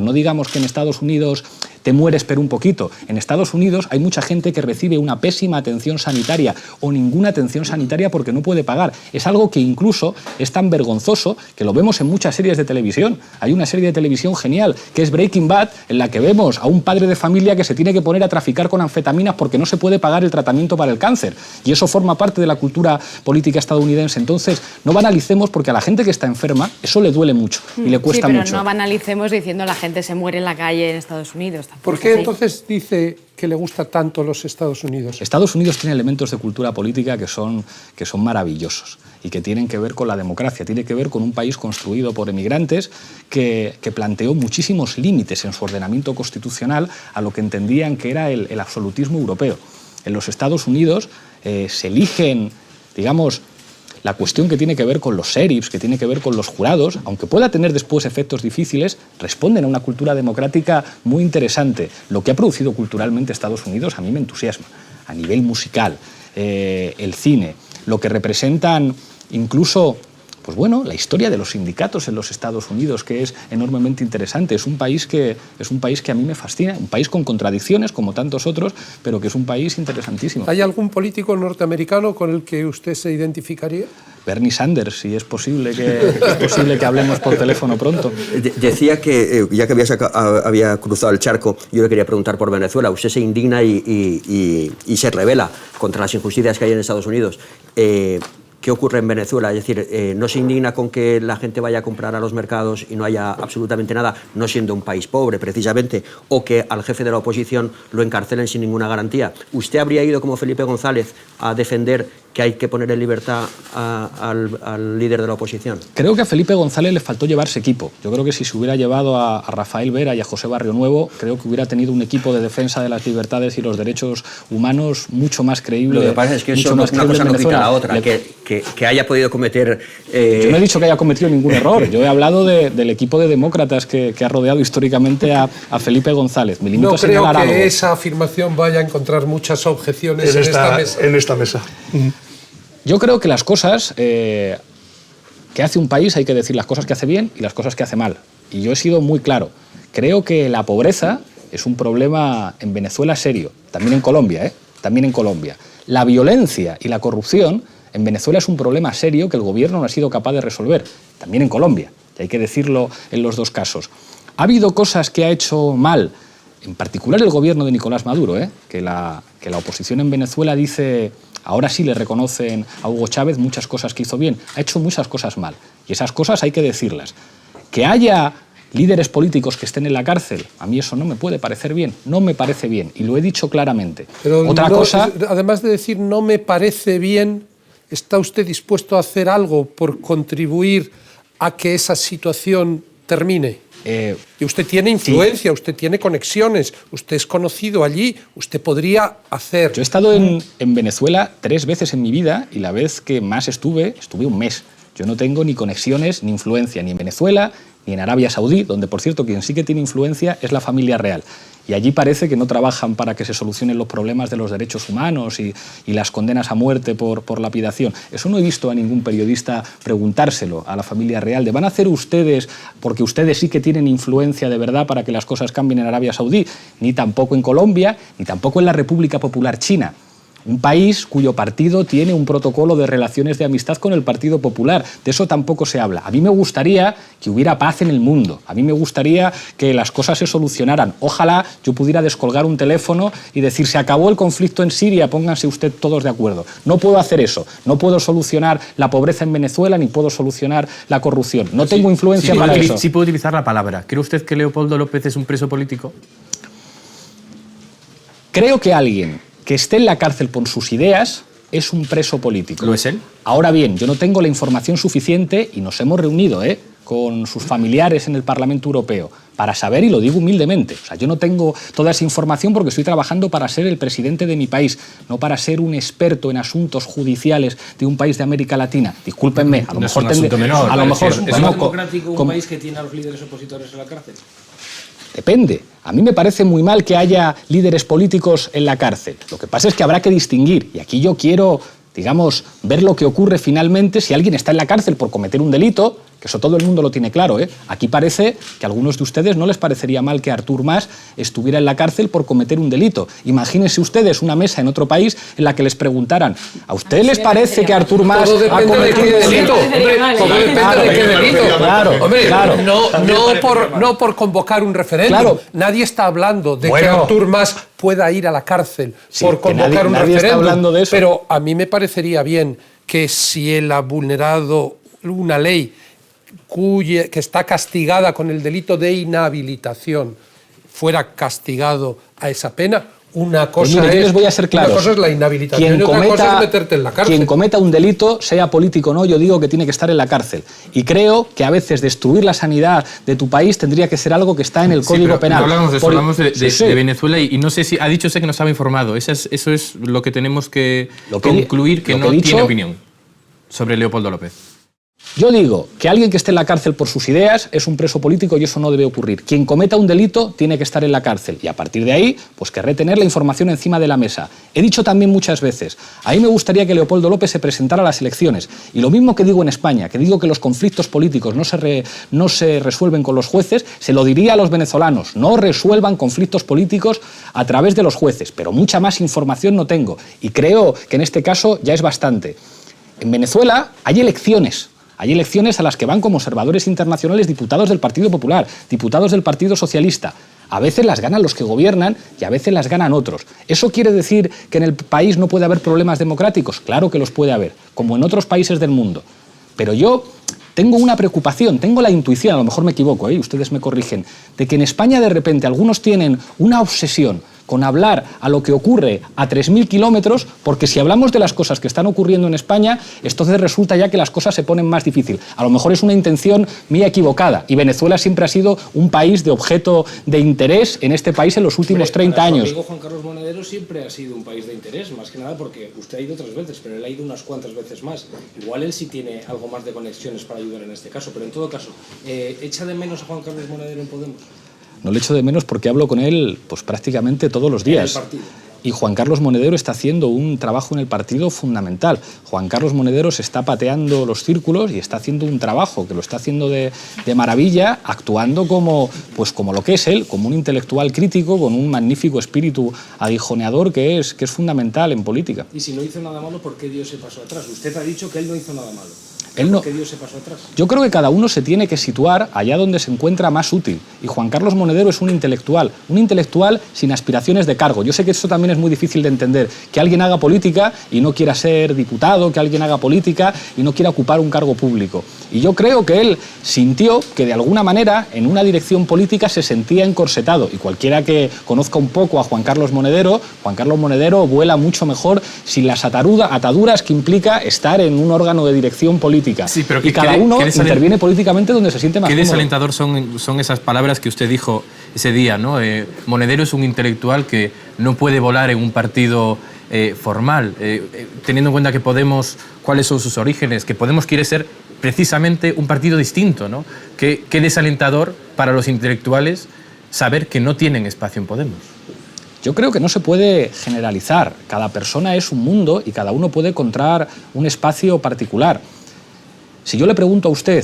[SPEAKER 3] no digamos que en Estados Unidos te mueres pero un poquito. En Estados Unidos hay mucha gente que recibe una pésima atención sanitaria o ninguna atención sanitaria porque no puede pagar. Es algo que incluso es tan vergonzoso que lo vemos en muchas series de televisión. Hay una serie de televisión genial que es Breaking Bad, en la que vemos a un padre de familia que se tiene que poner a traficar con anfetaminas porque no se puede pagar el tratamiento para el cáncer. Y eso forma parte de la cultura política estadounidense. Entonces, no banalicemos porque a la gente que está enferma eso le duele mucho y le cuesta
[SPEAKER 4] sí, pero
[SPEAKER 3] mucho.
[SPEAKER 4] no banalicemos diciendo la gente se muere en la calle en Estados Unidos. Tampoco
[SPEAKER 1] ¿Por
[SPEAKER 4] es
[SPEAKER 1] qué
[SPEAKER 4] así.
[SPEAKER 1] entonces dice que le gusta tanto los Estados Unidos?
[SPEAKER 3] Estados Unidos tiene elementos de cultura política que son maravillosos y que tienen que ver con la democracia, tiene que ver con un país construido por emigrantes que planteó muchísimos límites en su ordenamiento constitucional a lo que entendían que era el absolutismo europeo. En los Estados Unidos se eligen, digamos, la cuestión que tiene que ver con los sheriffs, que tiene que ver con los jurados, aunque pueda tener después efectos difíciles, responden a una cultura democrática muy interesante. Lo que ha producido culturalmente Estados Unidos a mí me entusiasma, a nivel musical, el cine, lo que representan incluso... Pues bueno, la historia de los sindicatos en los Estados Unidos, que es enormemente interesante. Es un país que a mí me fascina, un país con contradicciones, como tantos otros, pero que es un país interesantísimo.
[SPEAKER 1] ¿Hay algún político norteamericano con el que usted se identificaría?
[SPEAKER 3] Bernie Sanders, si es posible que hablemos por teléfono pronto.
[SPEAKER 5] Decía que, ya que había cruzado el charco, yo le quería preguntar por Venezuela. Usted se indigna y se rebela contra las injusticias que hay en Estados Unidos. ¿Qué ocurre en Venezuela? Es decir, ¿no se indigna con que la gente vaya a comprar a los mercados y no haya absolutamente nada, no siendo un país pobre precisamente, o que al jefe de la oposición lo encarcelen sin ninguna garantía? ¿Usted habría ido como Felipe González a defender que hay que poner en libertad al líder de la oposición?
[SPEAKER 3] Creo que a Felipe González le faltó llevarse equipo. Yo creo que si se hubiera llevado a Rafael Vera y a José Barrionuevo, creo que hubiera tenido un equipo de defensa de las libertades y los derechos humanos mucho más creíble.
[SPEAKER 5] Lo que pasa es que eso una cosa no quita la otra, que haya podido cometer...
[SPEAKER 3] Yo no he dicho que haya cometido ningún error. Yo he hablado del equipo de demócratas que ha rodeado históricamente a Felipe González. Me limito
[SPEAKER 1] No
[SPEAKER 3] a señalar
[SPEAKER 1] creo que
[SPEAKER 3] algo.
[SPEAKER 1] esa afirmación vaya a encontrar muchas objeciones
[SPEAKER 6] en esta mesa.
[SPEAKER 3] Yo creo que las cosas que hace un país hay que decir las cosas que hace bien y las cosas que hace mal. Y yo he sido muy claro. Creo que la pobreza es un problema en Venezuela serio. También en Colombia, ¿eh? También en Colombia. La violencia y la corrupción en Venezuela es un problema serio que el gobierno no ha sido capaz de resolver. También en Colombia. Y hay que decirlo en los dos casos. ¿Ha habido cosas que ha hecho mal? En particular el gobierno de Nicolás Maduro, que la oposición en Venezuela dice... Ahora sí le reconocen a Hugo Chávez muchas cosas que hizo bien. Ha hecho muchas cosas mal. Y esas cosas hay que decirlas. Que haya líderes políticos que estén en la cárcel, a mí eso no me puede parecer bien. No me parece bien. Y lo he dicho claramente.
[SPEAKER 1] Pero
[SPEAKER 3] otra cosa...
[SPEAKER 1] Además de decir no me parece bien, ¿está usted dispuesto a hacer algo por contribuir a que esa situación termine? Y usted tiene influencia, sí. Usted tiene conexiones, usted es conocido allí, usted podría hacer...
[SPEAKER 3] Yo he estado en Venezuela 3 veces en mi vida y la vez que más estuve un mes. Yo no tengo ni conexiones ni influencia, ni en Venezuela, ni en Arabia Saudí, donde, por cierto, quien sí que tiene influencia es la familia real. Y allí parece que no trabajan para que se solucionen los problemas de los derechos humanos y las condenas a muerte por lapidación. Eso no he visto a ningún periodista preguntárselo a la familia real. ¿Van a hacer ustedes, porque ustedes sí que tienen influencia de verdad para que las cosas cambien en Arabia Saudí? Ni tampoco en Colombia, ni tampoco en la República Popular China. Un país cuyo partido tiene un protocolo de relaciones de amistad con el Partido Popular. De eso tampoco se habla. A mí me gustaría que hubiera paz en el mundo. A mí me gustaría que las cosas se solucionaran. Ojalá yo pudiera descolgar un teléfono y decir, se acabó el conflicto en Siria, pónganse usted todos de acuerdo. No puedo hacer eso. No puedo solucionar la pobreza en Venezuela ni puedo solucionar la corrupción. No tengo influencia para eso.
[SPEAKER 2] Sí puedo utilizar la palabra. ¿Cree usted que Leopoldo López es un preso político?
[SPEAKER 3] Creo que alguien que esté en la cárcel por sus ideas es un preso político.
[SPEAKER 2] ¿Lo es él?
[SPEAKER 3] Ahora bien, yo no tengo la información suficiente y nos hemos reunido con sus familiares en el Parlamento Europeo para saber, y lo digo humildemente, o sea, yo no tengo toda esa información porque estoy trabajando para ser el presidente de mi país, no para ser un experto en asuntos judiciales de un país de América Latina. Discúlpenme, a lo mejor
[SPEAKER 2] menor.
[SPEAKER 3] A lo mejor
[SPEAKER 7] ¿Es un país democrático un país que tiene a los líderes opositores en la cárcel?
[SPEAKER 3] Depende. A mí me parece muy mal que haya líderes políticos en la cárcel. Lo que pasa es que habrá que distinguir. Y aquí yo quiero, digamos, ver lo que ocurre finalmente si alguien está en la cárcel por cometer un delito, que eso todo el mundo lo tiene claro, ¿eh? Aquí parece que a algunos de ustedes no les parecería mal que Artur Mas estuviera en la cárcel por cometer un delito. Imagínense ustedes una mesa en otro país en la que les preguntaran, ¿a usted les parece que Artur Mas ha cometido un delito?
[SPEAKER 1] Todo depende de qué delito.
[SPEAKER 3] Claro.
[SPEAKER 1] No por convocar un referéndum.
[SPEAKER 3] Claro.
[SPEAKER 1] Nadie está hablando de que Artur Mas pueda ir a la cárcel por convocar un
[SPEAKER 3] nadie
[SPEAKER 1] referéndum.
[SPEAKER 3] está hablando de eso.
[SPEAKER 1] Pero a mí me parecería bien que si él ha vulnerado una ley que está castigada con el delito de inhabilitación, fuera castigado a esa pena. Una cosa,
[SPEAKER 3] yo les voy a ser claros.
[SPEAKER 1] Una cosa es la inhabilitación y otra cosa es meterte en la cárcel.
[SPEAKER 3] Quien cometa un delito, sea político o no, yo digo que tiene que estar en la cárcel. Y creo que a veces destruir la sanidad de tu país tendría que ser algo que está en el Código Penal.
[SPEAKER 2] No hablamos de eso, hablamos de Venezuela y no sé si ha dicho usted que no estaba informado. Eso es lo que tenemos que concluir, que no tiene opinión sobre Leopoldo López.
[SPEAKER 3] Yo digo que alguien que esté en la cárcel por sus ideas es un preso político y eso no debe ocurrir. Quien cometa un delito tiene que estar en la cárcel y a partir de ahí, pues querré tener la información encima de la mesa. He dicho también muchas veces, a mí me gustaría que Leopoldo López se presentara a las elecciones y lo mismo que digo en España, que digo que los conflictos políticos no se resuelven con los jueces, se lo diría a los venezolanos, no resuelvan conflictos políticos a través de los jueces, pero mucha más información no tengo y creo que en este caso ya es bastante. En Venezuela hay elecciones. Hay elecciones a las que van como observadores internacionales diputados del Partido Popular, diputados del Partido Socialista. A veces las ganan los que gobiernan y a veces las ganan otros. ¿Eso quiere decir que en el país no puede haber problemas democráticos? Claro que los puede haber, como en otros países del mundo. Pero yo tengo una preocupación, tengo la intuición, a lo mejor me equivoco, ustedes me corrigen, de que en España de repente algunos tienen una obsesión con hablar a lo que ocurre a 3.000 kilómetros, porque si hablamos de las cosas que están ocurriendo en España, entonces resulta ya que las cosas se ponen más difíciles. A lo mejor es una intención mía equivocada, y Venezuela siempre ha sido un país de objeto de interés en este país en los últimos 30 años.
[SPEAKER 7] Su amigo Juan Carlos Monedero siempre ha sido un país de interés, más que nada porque usted ha ido 3 veces, pero él ha ido unas cuantas veces más. Igual él sí tiene algo más de conexiones para ayudar en este caso, pero en todo caso, ¿echa de menos a Juan Carlos Monedero en Podemos?
[SPEAKER 3] No le echo de menos porque hablo con él pues, prácticamente todos los días.
[SPEAKER 7] ¿En el partido?
[SPEAKER 3] Y Juan Carlos Monedero está haciendo un trabajo en el partido fundamental. Juan Carlos Monedero se está pateando los círculos y está haciendo un trabajo que lo está haciendo de maravilla, actuando como lo que es él, como un intelectual crítico, con un magnífico espíritu aguijoneador que es fundamental en política.
[SPEAKER 7] Y si no hizo nada malo, ¿por qué Dios se pasó atrás? Usted ha dicho que él no hizo nada malo.
[SPEAKER 3] No,
[SPEAKER 7] ¿Por qué Dios se pasó atrás?
[SPEAKER 3] yo creo que cada uno se tiene que situar allá donde se encuentra más útil. Y Juan Carlos Monedero es un intelectual sin aspiraciones de cargo. Yo sé que eso también es muy difícil de entender, que alguien haga política y no quiera ser diputado, que alguien haga política y no quiera ocupar un cargo público. Y yo creo que él sintió que de alguna manera en una dirección política se sentía encorsetado. Y cualquiera que conozca un poco a Juan Carlos Monedero vuela mucho mejor sin las ataduras que implica estar en un órgano de dirección política.
[SPEAKER 2] Sí, pero
[SPEAKER 3] y cada uno interviene políticamente donde se siente más
[SPEAKER 2] cómodo. Qué desalentador son esas palabras que usted dijo ese día, ¿no? Monedero es un intelectual que no puede volar en un partido formal, teniendo en cuenta que Podemos, cuáles son sus orígenes, que Podemos quiere ser precisamente un partido distinto, ¿no? Qué desalentador para los intelectuales saber que no tienen espacio en Podemos.
[SPEAKER 3] Yo creo que no se puede generalizar. Cada persona es un mundo y cada uno puede encontrar un espacio particular. Si yo le pregunto a usted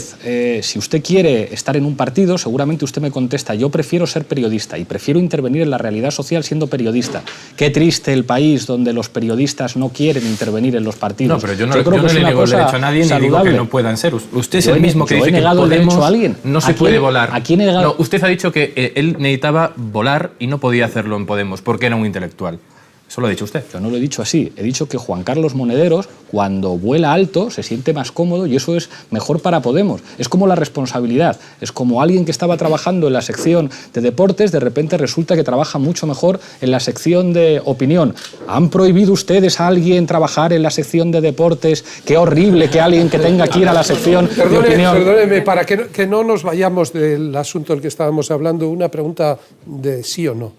[SPEAKER 3] si usted quiere estar en un partido, seguramente usted me contesta: yo prefiero ser periodista y prefiero intervenir en la realidad social siendo periodista. Qué triste el país donde los periodistas no quieren intervenir en los partidos.
[SPEAKER 2] No, pero yo no le niego el derecho a nadie ni digo que no puedan ser. Usted es el mismo que dice que Podemos no se puede volar.
[SPEAKER 3] ¿A quién he negado?
[SPEAKER 2] No, usted ha dicho que él necesitaba volar y no podía hacerlo en Podemos porque era un intelectual. Eso lo ha dicho usted.
[SPEAKER 3] Yo no lo he dicho así. He dicho que Juan Carlos Monederos, cuando vuela alto, se siente más cómodo y eso es mejor para Podemos. Es como la responsabilidad. Es como alguien que estaba trabajando en la sección de deportes, de repente resulta que trabaja mucho mejor en la sección de opinión. ¿Han prohibido ustedes a alguien trabajar en la sección de deportes? Qué horrible que alguien que tenga que ir a la sección de opinión...
[SPEAKER 1] Perdóneme, para que no nos vayamos del asunto del que estábamos hablando, una pregunta de sí o no.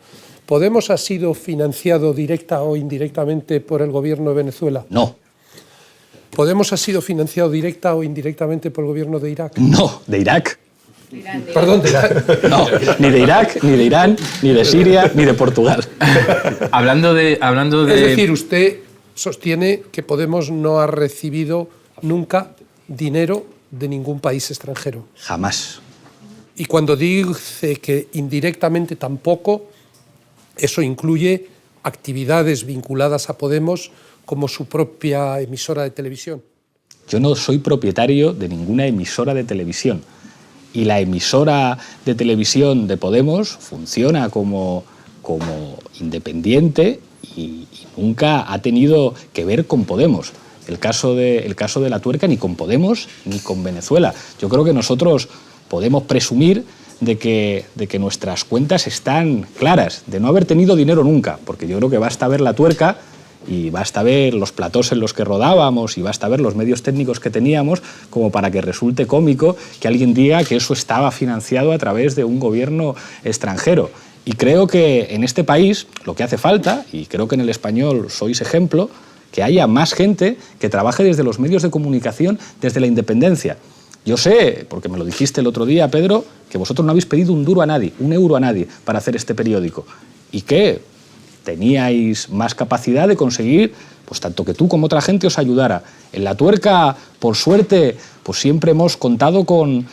[SPEAKER 1] ¿Podemos ha sido financiado directa o indirectamente por el gobierno de Venezuela?
[SPEAKER 3] No.
[SPEAKER 1] ¿Podemos ha sido financiado directa o indirectamente por el gobierno de Irak?
[SPEAKER 3] No, de Irak.
[SPEAKER 1] Perdón, de Irak.
[SPEAKER 3] No, ni de Irak, ni de Irán, ni de Siria, ni de Portugal.
[SPEAKER 2] Hablando de...
[SPEAKER 1] Es decir, usted sostiene que Podemos no ha recibido nunca dinero de ningún país extranjero.
[SPEAKER 3] Jamás.
[SPEAKER 1] Y cuando dice que indirectamente tampoco, eso incluye actividades vinculadas a Podemos como su propia emisora de televisión.
[SPEAKER 3] Yo no soy propietario de ninguna emisora de televisión. Y la emisora de televisión de Podemos funciona como independiente y nunca ha tenido que ver con Podemos. El caso de La Tuerca ni con Podemos ni con Venezuela. Yo creo que nosotros podemos presumir de que nuestras cuentas están claras, de no haber tenido dinero nunca, porque yo creo que basta ver La Tuerca y basta ver los platós en los que rodábamos y basta ver los medios técnicos que teníamos como para que resulte cómico que alguien diga que eso estaba financiado a través de un gobierno extranjero. Y creo que en este país lo que hace falta, y creo que en El Español sois ejemplo, que haya más gente que trabaje desde los medios de comunicación, desde la independencia. Yo sé, porque me lo dijiste el otro día, Pedro, que vosotros no habéis pedido un duro a nadie, un euro a nadie para hacer este periódico y que teníais más capacidad de conseguir, pues tanto que tú como otra gente os ayudara. En La Tuerca, por suerte, pues siempre hemos contado con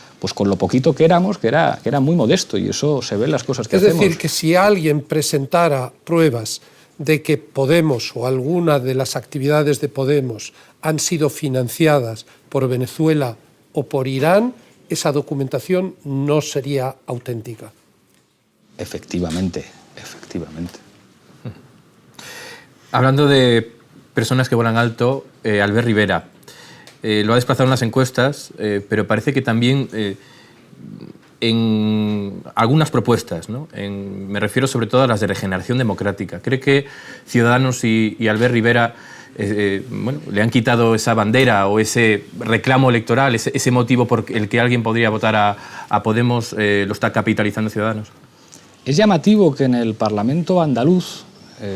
[SPEAKER 3] lo poquito que éramos, que era muy modesto, y eso se ve en las cosas que hacemos.
[SPEAKER 1] Es decir, que si alguien presentara pruebas de que Podemos o alguna de las actividades de Podemos han sido financiadas por Venezuela o por Irán, esa documentación no sería auténtica.
[SPEAKER 3] Efectivamente, efectivamente.
[SPEAKER 2] Hablando de personas que vuelan alto, Albert Rivera lo ha desplazado en las encuestas, pero parece que también en algunas propuestas, ¿no? Me refiero sobre todo a las de regeneración democrática. ¿Cree que Ciudadanos y Albert Rivera le han quitado esa bandera o ese reclamo electoral, ese motivo por el que alguien podría votar a Podemos, lo está capitalizando Ciudadanos?
[SPEAKER 3] Es llamativo que en el Parlamento andaluz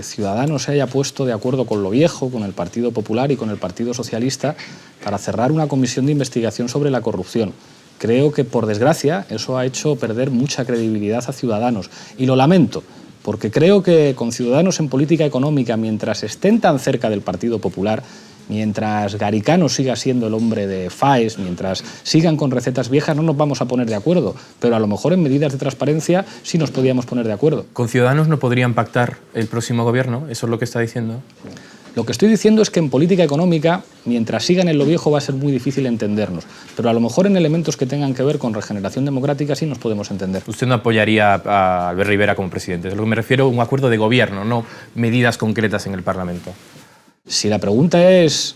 [SPEAKER 3] Ciudadanos se haya puesto de acuerdo con Lo Viejo, con el Partido Popular y con el Partido Socialista para cerrar una comisión de investigación sobre la corrupción. Creo que, por desgracia, eso ha hecho perder mucha credibilidad a Ciudadanos. Y lo lamento, porque creo que con Ciudadanos en política económica, mientras estén tan cerca del Partido Popular, mientras Garicano siga siendo el hombre de Faes, mientras sigan con recetas viejas, no nos vamos a poner de acuerdo. Pero a lo mejor en medidas de transparencia sí nos podíamos poner de acuerdo.
[SPEAKER 2] ¿Con Ciudadanos no podrían pactar el próximo gobierno? ¿Eso es lo que está diciendo?
[SPEAKER 3] Lo que estoy diciendo es que en política económica, mientras sigan en Lo Viejo, va a ser muy difícil entendernos. Pero a lo mejor en elementos que tengan que ver con regeneración democrática sí nos podemos entender.
[SPEAKER 2] ¿Usted no apoyaría a Albert Rivera como presidente? Es lo que me refiero a un acuerdo de gobierno, no medidas concretas en el Parlamento.
[SPEAKER 3] Si la pregunta es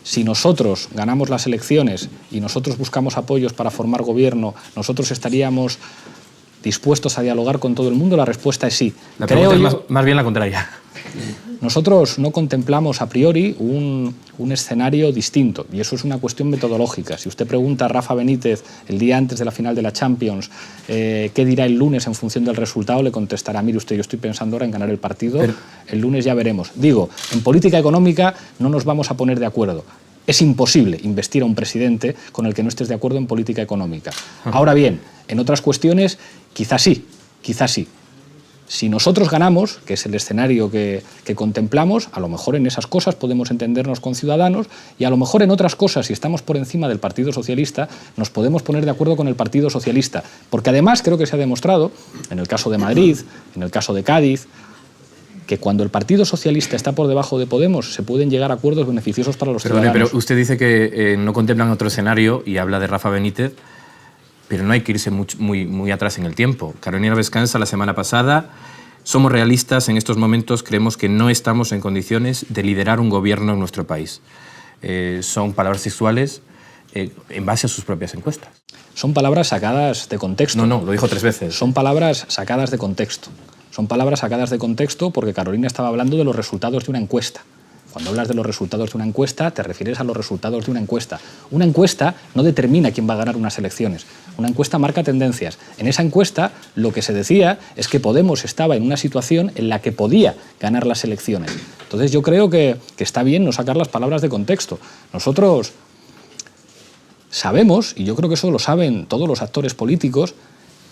[SPEAKER 3] si nosotros ganamos las elecciones y nosotros buscamos apoyos para formar gobierno, ¿nosotros estaríamos dispuestos a dialogar con todo el mundo? La respuesta es sí.
[SPEAKER 2] La pregunta es más bien la contraria.
[SPEAKER 3] Nosotros no contemplamos a priori un escenario distinto, y eso es una cuestión metodológica. Si usted pregunta a Rafa Benítez el día antes de la final de la Champions qué dirá el lunes en función del resultado, le contestará: mire usted, yo estoy pensando ahora en ganar el partido, el lunes ya veremos. Digo, en política económica no nos vamos a poner de acuerdo. Es imposible investir a un presidente con el que no estés de acuerdo en política económica. Ahora bien, en otras cuestiones, quizás sí, quizás sí. Si nosotros ganamos, que es el escenario que contemplamos, a lo mejor en esas cosas podemos entendernos con Ciudadanos y a lo mejor en otras cosas, si estamos por encima del Partido Socialista, nos podemos poner de acuerdo con el Partido Socialista. Porque además creo que se ha demostrado, en el caso de Madrid, en el caso de Cádiz, que cuando el Partido Socialista está por debajo de Podemos se pueden llegar a acuerdos beneficiosos para los ciudadanos.
[SPEAKER 2] Pero usted dice que no contemplan otro escenario y habla de Rafa Benítez, pero no hay que irse muy atrás en el tiempo. Carolina Vescanza la semana pasada: somos realistas, en estos momentos creemos que no estamos en condiciones de liderar un gobierno en nuestro país. Son palabras textuales en base a sus propias encuestas.
[SPEAKER 3] Son palabras sacadas de contexto.
[SPEAKER 2] No, lo dijo 3 veces.
[SPEAKER 3] Son palabras sacadas de contexto. Son palabras sacadas de contexto porque Carolina estaba hablando de los resultados de una encuesta. Cuando hablas de los resultados de una encuesta, te refieres a los resultados de una encuesta. Una encuesta no determina quién va a ganar unas elecciones. Una encuesta marca tendencias. En esa encuesta lo que se decía es que Podemos estaba en una situación en la que podía ganar las elecciones. Entonces yo creo que está bien no sacar las palabras de contexto. Nosotros sabemos, y yo creo que eso lo saben todos los actores políticos,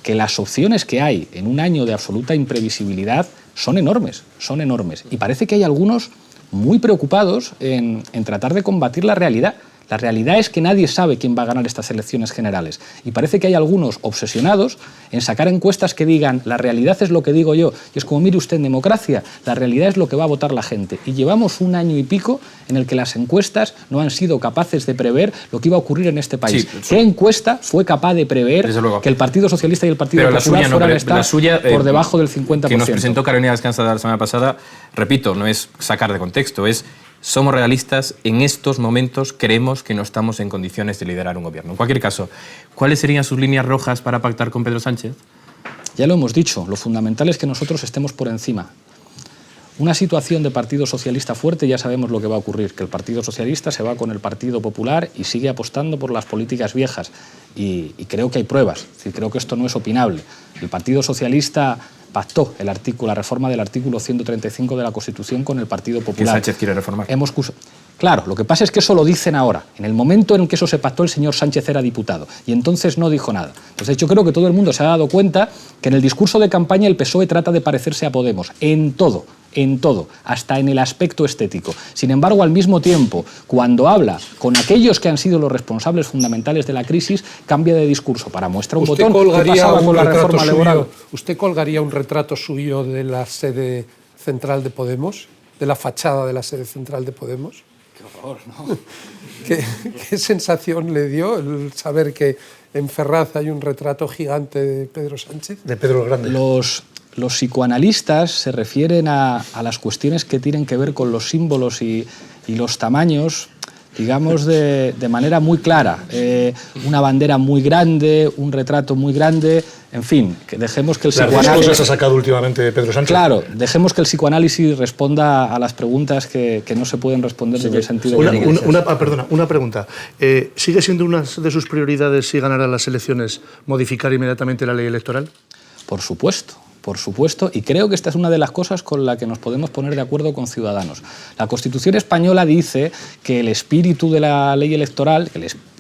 [SPEAKER 3] que las opciones que hay en un año de absoluta imprevisibilidad son enormes, son enormes. Y parece que hay algunos muy preocupados en tratar de combatir la realidad. La realidad es que nadie sabe quién va a ganar estas elecciones generales. Y parece que hay algunos obsesionados en sacar encuestas que digan la realidad es lo que digo yo. Y es como, mire usted, en democracia, la realidad es lo que va a votar la gente. Y llevamos 1 año y pico en el que las encuestas no han sido capaces de prever lo que iba a ocurrir en este país. Sí, ¿qué encuesta fue capaz de prever que el Partido Socialista y el Partido Popular fueran a estar por debajo del 50%?
[SPEAKER 2] Que nos presentó Carolina Vescanza la semana pasada, repito, no es sacar de contexto, es: somos realistas, en estos momentos creemos que no estamos en condiciones de liderar un gobierno. En cualquier caso, ¿cuáles serían sus líneas rojas para pactar con Pedro Sánchez?
[SPEAKER 3] Ya lo hemos dicho, lo fundamental es que nosotros estemos por encima. Una situación de Partido Socialista fuerte, ya sabemos lo que va a ocurrir, que el Partido Socialista se va con el Partido Popular y sigue apostando por las políticas viejas. Y creo que hay pruebas, es decir, creo que esto no es opinable. El Partido Socialista pactó la reforma del artículo 135 de la Constitución con el Partido Popular.
[SPEAKER 2] ¿Que Sánchez quiere reformar?
[SPEAKER 3] Claro, lo que pasa es que eso lo dicen ahora. En el momento en el que eso se pactó, el señor Sánchez era diputado y entonces no dijo nada. Entonces yo creo que todo el mundo se ha dado cuenta que en el discurso de campaña el PSOE trata de parecerse a Podemos, en todo, hasta en el aspecto estético. Sin embargo, al mismo tiempo, cuando habla con aquellos que han sido los responsables fundamentales de la crisis, cambia de discurso para muestra un botón. ¿Qué pasaba con la reforma laboral?
[SPEAKER 1] ¿Usted colgaría un retrato suyo de la sede central de Podemos, de la fachada de la sede central de Podemos?
[SPEAKER 3] Qué horror, ¿no?
[SPEAKER 1] ¿Qué sensación le dio el saber que en Ferraz hay un retrato gigante de Pedro Sánchez?
[SPEAKER 6] De Pedro el Grande.
[SPEAKER 3] Los psicoanalistas se refieren a las cuestiones que tienen que ver con los símbolos y los tamaños, digamos, de manera muy clara. Una bandera muy grande, un retrato muy grande, en fin, que dejemos que el psicoanálisis...
[SPEAKER 6] Las cosas ha sacado últimamente Pedro Sánchez.
[SPEAKER 3] Claro, dejemos que el psicoanálisis responda a las preguntas que no se pueden responder desde el sentido común.
[SPEAKER 6] Una pregunta. ¿Sigue siendo una de sus prioridades, si ganara las elecciones, modificar inmediatamente la ley electoral?
[SPEAKER 3] Por supuesto, y creo que esta es una de las cosas con la que nos podemos poner de acuerdo con Ciudadanos. La Constitución española dice que el espíritu de la ley electoral,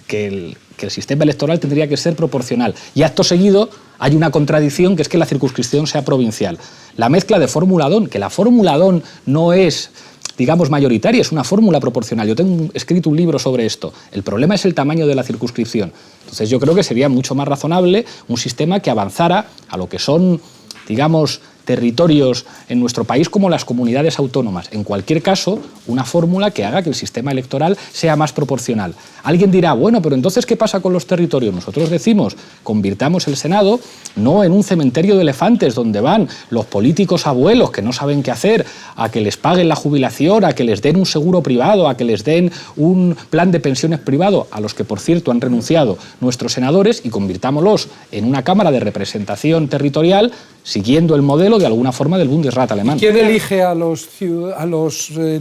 [SPEAKER 3] que el sistema electoral tendría que ser proporcional. Y acto seguido hay una contradicción, que es que la circunscripción sea provincial. La mezcla de fórmula-don, que la fórmula-don no es, digamos, mayoritaria, es una fórmula proporcional. Yo tengo escrito un libro sobre esto. El problema es el tamaño de la circunscripción. Entonces yo creo que sería mucho más razonable un sistema que avanzara a lo que son, digamos, territorios en nuestro país como las comunidades autónomas. En cualquier caso, una fórmula que haga que el sistema electoral sea más proporcional. Alguien dirá, bueno, pero entonces, ¿qué pasa con los territorios? Nosotros decimos, convirtamos el Senado no en un cementerio de elefantes donde van los políticos abuelos que no saben qué hacer, a que les paguen la jubilación, a que les den un seguro privado, a que les den un plan de pensiones privado, a los que, por cierto, han renunciado nuestros senadores, y convirtámoslos en una Cámara de representación territorial siguiendo el modelo, de alguna forma, del Bundesrat alemán.
[SPEAKER 1] ¿Quién elige a los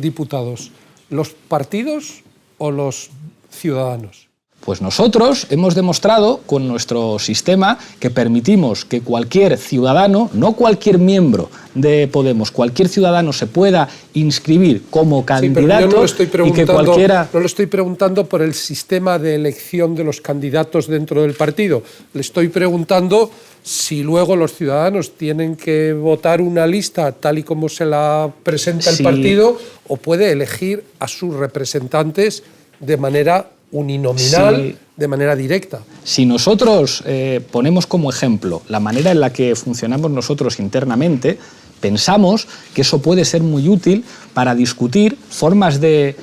[SPEAKER 1] diputados? ¿Los partidos o los ciudadanos?
[SPEAKER 3] Pues nosotros hemos demostrado con nuestro sistema que permitimos que cualquier ciudadano, no cualquier miembro de Podemos, cualquier ciudadano se pueda inscribir como candidato, y que cualquiera...
[SPEAKER 1] No le estoy preguntando por el sistema de elección de los candidatos dentro del partido. Le estoy preguntando si luego los ciudadanos tienen que votar una lista tal y como se la presenta el partido, o puede elegir a sus representantes de manera uninominal, de manera directa.
[SPEAKER 3] Si nosotros ponemos como ejemplo la manera en la que funcionamos nosotros internamente, pensamos que eso puede ser muy útil para discutir formas de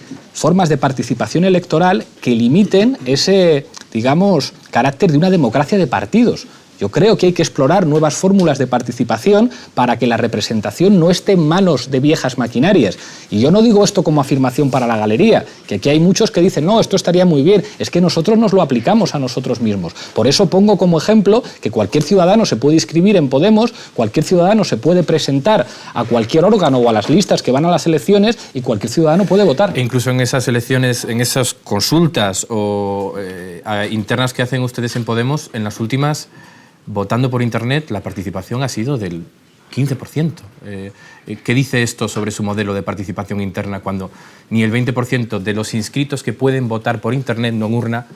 [SPEAKER 3] participación electoral que limiten ese, digamos, carácter de una democracia de partidos. Yo creo que hay que explorar nuevas fórmulas de participación para que la representación no esté en manos de viejas maquinarias. Y yo no digo esto como afirmación para la galería, que aquí hay muchos que dicen, no, esto estaría muy bien, es que nosotros nos lo aplicamos a nosotros mismos. Por eso pongo como ejemplo que cualquier ciudadano se puede inscribir en Podemos, cualquier ciudadano se puede presentar a cualquier órgano o a las listas que van a las elecciones y cualquier ciudadano puede votar.
[SPEAKER 2] E incluso en esas elecciones, en esas consultas o internas que hacen ustedes en Podemos, en las últimas, votando por Internet, la participación ha sido del 15%. ¿Qué dice esto sobre su modelo de participación interna cuando ni el 20% de los inscritos que pueden votar por Internet, no en urna,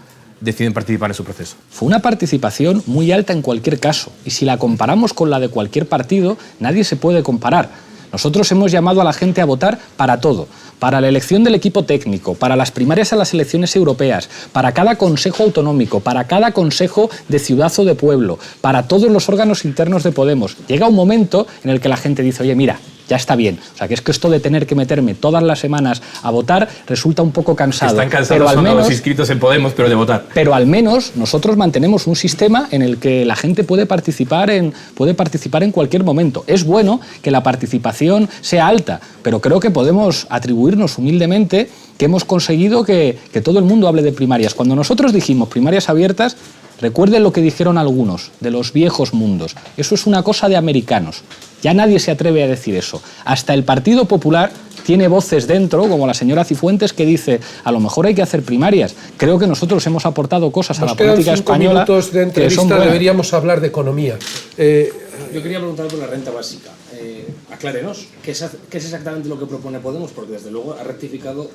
[SPEAKER 2] deciden participar en su proceso?
[SPEAKER 3] Fue una participación muy alta en cualquier caso, y si la comparamos con la de cualquier partido, nadie se puede comparar. Nosotros hemos llamado a la gente a votar para todo, para la elección del equipo técnico, para las primarias a las elecciones europeas, para cada consejo autonómico, para cada consejo de ciudad o de pueblo, para todos los órganos internos de Podemos. Llega un momento en el que la gente dice, oye, mira, ya está bien. O sea, que es que esto de tener que meterme todas las semanas a votar resulta un poco cansado.
[SPEAKER 2] Están cansados son los inscritos en Podemos, pero de votar.
[SPEAKER 3] Pero al menos nosotros mantenemos un sistema en el que la gente puede participar en cualquier momento. Es bueno que la participación sea alta, pero creo que podemos atribuirnos humildemente que hemos conseguido que todo el mundo hable de primarias. Cuando nosotros dijimos primarias abiertas, recuerden lo que dijeron algunos de los viejos mundos. Eso es una cosa de americanos. Ya nadie se atreve a decir eso. Hasta el Partido Popular tiene voces dentro, como la señora Cifuentes, que dice, a lo mejor hay que hacer primarias. Creo que nosotros hemos aportado cosas a la política española.
[SPEAKER 1] Nos quedan 5 minutos de entrevista, deberíamos hablar de economía.
[SPEAKER 7] Yo quería preguntar por la renta básica. Aclárenos, ¿qué es exactamente lo que propone Podemos? Porque desde luego ha rectificado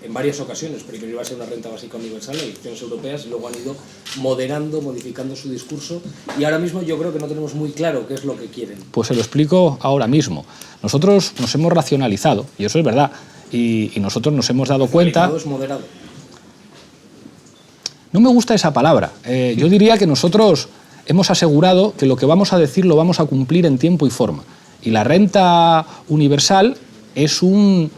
[SPEAKER 7] en varias ocasiones. Primero iba a ser una renta básica universal en elecciones europeas, y luego han ido moderando, modificando su discurso, y ahora mismo yo creo que no tenemos muy claro qué es lo que quieren.
[SPEAKER 3] Pues se lo explico ahora mismo. Nosotros nos hemos racionalizado, y eso es verdad, y nosotros nos hemos dado cuenta...
[SPEAKER 7] ¿Es moderado?
[SPEAKER 3] No me gusta esa palabra. Yo diría que nosotros hemos asegurado que lo que vamos a decir lo vamos a cumplir en tiempo y forma. Y la renta universal es un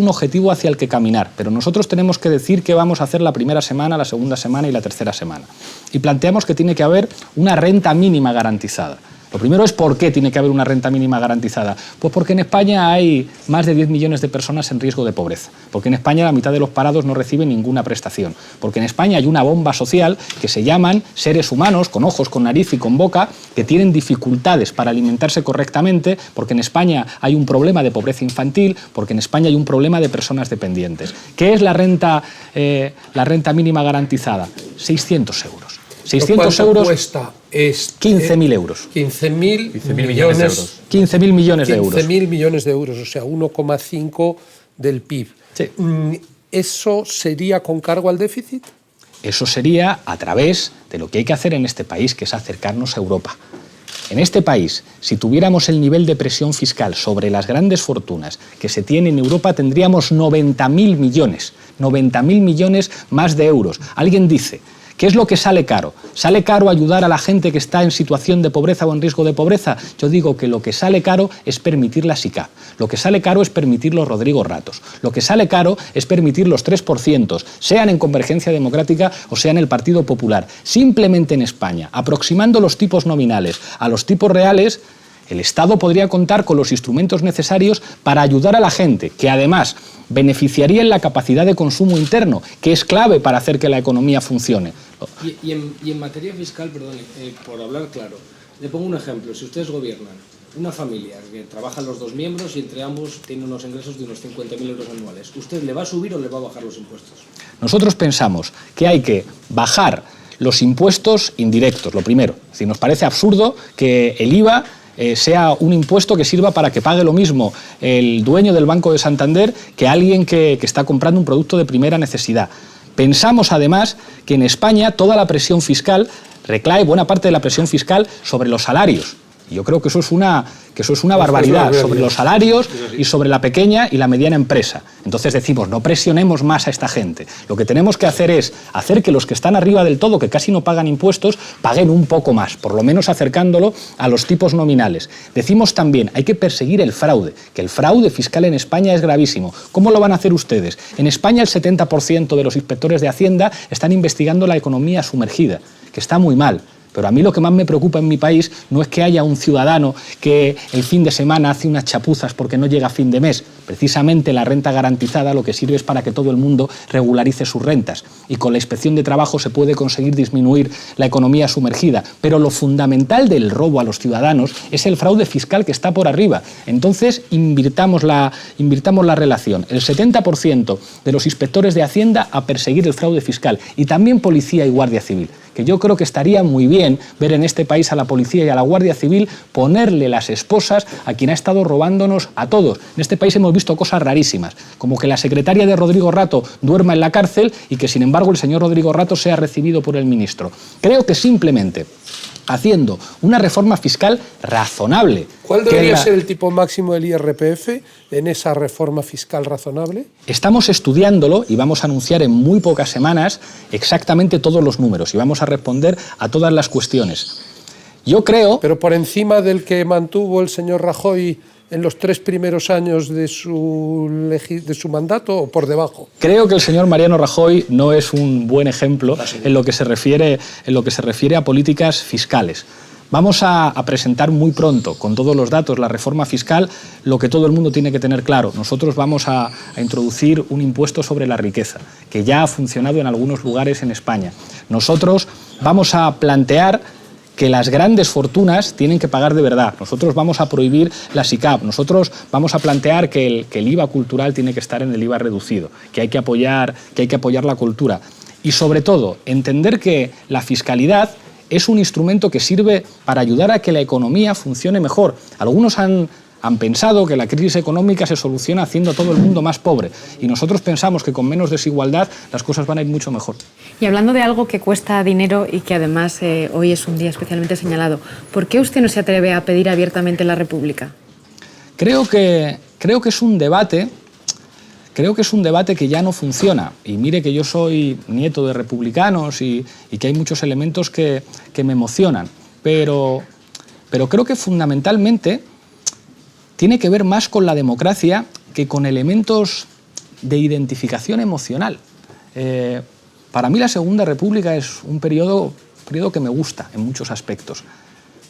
[SPEAKER 3] objetivo hacia el que caminar, pero nosotros tenemos que decir qué vamos a hacer la primera semana, la segunda semana y la tercera semana. Y planteamos que tiene que haber una renta mínima garantizada. Lo primero es ¿por qué tiene que haber una renta mínima garantizada? Pues porque en España hay más de 10 millones de personas en riesgo de pobreza, porque en España la mitad de los parados no reciben ninguna prestación, porque en España hay una bomba social que se llaman seres humanos con ojos, con nariz y con boca que tienen dificultades para alimentarse correctamente, porque en España hay un problema de pobreza infantil, porque en España hay un problema de personas dependientes. ¿Qué es la renta mínima garantizada? 600 euros. 600 euros
[SPEAKER 1] cuesta
[SPEAKER 3] 15.000 euros.
[SPEAKER 1] 15.000 millones de euros.
[SPEAKER 3] 15.000 millones de euros.
[SPEAKER 1] 15.000 millones de euros, o sea, 1,5 del PIB.
[SPEAKER 3] Sí.
[SPEAKER 1] ¿Eso sería con cargo al déficit?
[SPEAKER 3] Eso sería a través de lo que hay que hacer en este país, que es acercarnos a Europa. En este país, si tuviéramos el nivel de presión fiscal sobre las grandes fortunas que se tiene en Europa, tendríamos 90.000 millones más de euros. Alguien dice... ¿Qué es lo que sale caro? ¿Sale caro ayudar a la gente que está en situación de pobreza o en riesgo de pobreza? Yo digo que lo que sale caro es permitir la SICAV. Lo que sale caro es permitir los Rodrigo Ratos. Lo que sale caro es permitir los 3%, sean en Convergencia Democrática o sea en el Partido Popular. Simplemente en España, aproximando los tipos nominales a los tipos reales, el Estado podría contar con los instrumentos necesarios para ayudar a la gente, que además beneficiaría en la capacidad de consumo interno, que es clave para hacer que la economía funcione.
[SPEAKER 7] Y en materia fiscal, perdón, por hablar claro, Le pongo un ejemplo. Si ustedes gobiernan una familia que trabajan los dos miembros y entre ambos tienen unos ingresos de unos 50.000 euros anuales, ¿usted le va a subir o le va a bajar los impuestos?
[SPEAKER 3] Nosotros pensamos que hay que bajar los impuestos indirectos, lo primero. Es decir, nos parece absurdo que el IVA sea un impuesto que sirva para que pague lo mismo el dueño del Banco de Santander que alguien que está comprando un producto de primera necesidad. Pensamos, además, que en España toda la presión fiscal recae, buena parte de la presión fiscal, sobre los salarios. Y yo creo que eso es una barbaridad, sobre los salarios y sobre la pequeña y la mediana empresa. Entonces decimos, no presionemos más a esta gente. Lo que tenemos que hacer es hacer que los que están arriba del todo, que casi no pagan impuestos, paguen un poco más, por lo menos acercándolo a los tipos nominales. Decimos también, hay que perseguir el fraude, que el fraude fiscal en España es gravísimo. ¿Cómo lo van a hacer ustedes? En España el 70% de los inspectores de Hacienda están investigando la economía sumergida, que está muy mal. Pero a mí lo que más me preocupa en mi país no es que haya un ciudadano que el fin de semana hace unas chapuzas porque no llega a fin de mes. Precisamente la renta garantizada lo que sirve es para que todo el mundo regularice sus rentas. Y con la inspección de trabajo se puede conseguir disminuir la economía sumergida. Pero lo fundamental del robo a los ciudadanos es el fraude fiscal que está por arriba. Entonces, invirtamos la relación. El 70% de los inspectores de Hacienda a perseguir el fraude fiscal. Y también policía y guardia civil. Que yo creo que estaría muy bien ver en este país a la policía y a la Guardia Civil ponerle las esposas a quien ha estado robándonos a todos. En este país hemos visto cosas rarísimas, como que la secretaria de Rodrigo Rato duerma en la cárcel y que sin embargo el señor Rodrigo Rato sea recibido por el ministro. Creo que simplemente haciendo una reforma fiscal razonable.
[SPEAKER 1] ¿Cuál debería ser el tipo máximo del IRPF en esa reforma fiscal razonable?
[SPEAKER 3] Estamos estudiándolo y vamos a anunciar en muy pocas semanas exactamente todos los números y vamos a responder a todas las cuestiones. Yo creo...
[SPEAKER 1] Pero por encima del que mantuvo el señor Rajoy en los 3 primeros años de su mandato, o por debajo.
[SPEAKER 3] Creo que el señor Mariano Rajoy no es un buen ejemplo en lo que se refiere a políticas fiscales. Vamos a presentar muy pronto, con todos los datos, la reforma fiscal, lo que todo el mundo tiene que tener claro. Nosotros vamos a introducir un impuesto sobre la riqueza, que ya ha funcionado en algunos lugares en España. Nosotros vamos a plantear que las grandes fortunas tienen que pagar de verdad. Nosotros vamos a prohibir la SICAV. Nosotros vamos a plantear que el IVA cultural tiene que estar en el IVA reducido, que hay que apoyar la cultura. Y sobre todo, entender que la fiscalidad es un instrumento que sirve para ayudar a que la economía funcione mejor. Algunos han pensado que la crisis económica se soluciona haciendo a todo el mundo más pobre. Y nosotros pensamos que con menos desigualdad las cosas van a ir mucho mejor.
[SPEAKER 8] Y hablando de algo que cuesta dinero y que además hoy es un día especialmente señalado, ¿por qué usted no se atreve a pedir abiertamente la República?
[SPEAKER 3] Creo que es un debate que ya no funciona. Y mire que yo soy nieto de republicanos y que hay muchos elementos que me emocionan. Pero creo que fundamentalmente tiene que ver más con la democracia que con elementos de identificación emocional. Para mí la Segunda República es un periodo que me gusta en muchos aspectos.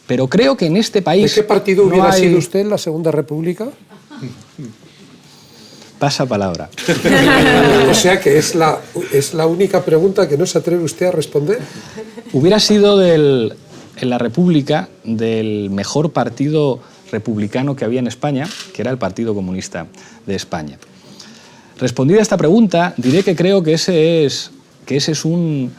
[SPEAKER 3] Pero creo que en este país...
[SPEAKER 1] ¿De qué partido hubiera sido usted en la Segunda República?
[SPEAKER 3] Pasa palabra.
[SPEAKER 1] O sea que es la única pregunta que no se atreve usted a responder.
[SPEAKER 3] Hubiera sido en la República del mejor partido republicano que había en España, que era el Partido Comunista de España. Respondida a esta pregunta, diré que creo que ese es un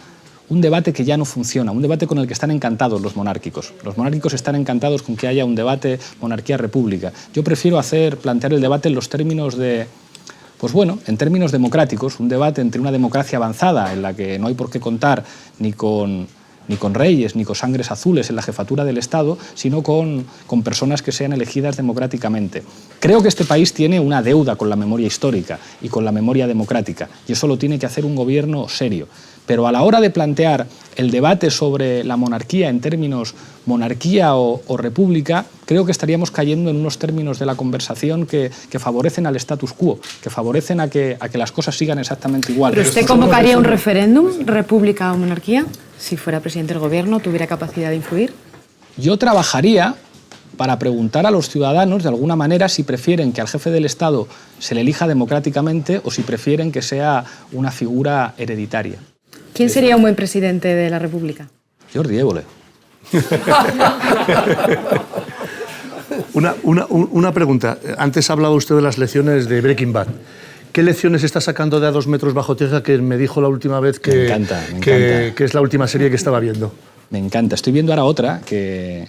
[SPEAKER 3] debate que ya no funciona, un debate con el que están encantados los monárquicos. Los monárquicos están encantados con que haya un debate monarquía-república. Yo prefiero plantear el debate en los términos en términos democráticos, un debate entre una democracia avanzada en la que no hay por qué contar ni con reyes, ni con sangres azules en la jefatura del Estado, sino con personas que sean elegidas democráticamente. Creo que este país tiene una deuda con la memoria histórica y con la memoria democrática, y eso lo tiene que hacer un gobierno serio. Pero a la hora de plantear el debate sobre la monarquía en términos monarquía o república, creo que estaríamos cayendo en unos términos de la conversación que favorecen al status quo, que favorecen a que las cosas sigan exactamente igual.
[SPEAKER 8] ¿Pero usted convocaría un referéndum, república o monarquía? Si fuera presidente del gobierno, ¿tuviera capacidad de influir?
[SPEAKER 3] Yo trabajaría para preguntar a los ciudadanos, de alguna manera, si prefieren que al jefe del Estado se le elija democráticamente o si prefieren que sea una figura hereditaria.
[SPEAKER 8] ¿Quién sería un buen presidente de la República?
[SPEAKER 3] Jordi Évole.
[SPEAKER 6] Una pregunta. Antes hablaba usted de las lecciones de Breaking Bad. ¿Qué lecciones está sacando de A 2 metros bajo tierra que me dijo la última vez que,
[SPEAKER 3] me encanta.
[SPEAKER 6] que es la última serie que estaba viendo?
[SPEAKER 3] Me encanta. Estoy viendo ahora otra que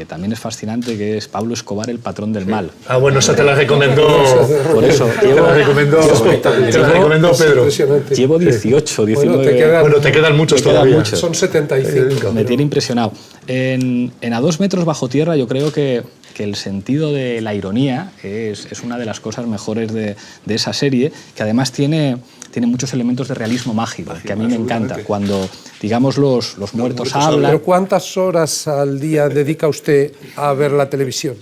[SPEAKER 3] también es fascinante, que es Pablo Escobar, el patrón del mal.
[SPEAKER 6] Ah, bueno, esa te la recomendó.
[SPEAKER 3] Por eso.
[SPEAKER 6] Te la recomendó Pedro.
[SPEAKER 3] Llevo 18, 19.
[SPEAKER 6] Bueno, te quedan muchos todavía.
[SPEAKER 3] Muchos.
[SPEAKER 1] Son 75.
[SPEAKER 3] Me tiene impresionado. En A 2 metros bajo tierra yo creo que el sentido de la ironía es una de las cosas mejores de esa serie, que además tiene muchos elementos de realismo mágico, que a mí me encanta. Cuando, digamos, los muertos hablan...
[SPEAKER 1] ¿Pero cuántas horas al día dedica usted a ver la televisión?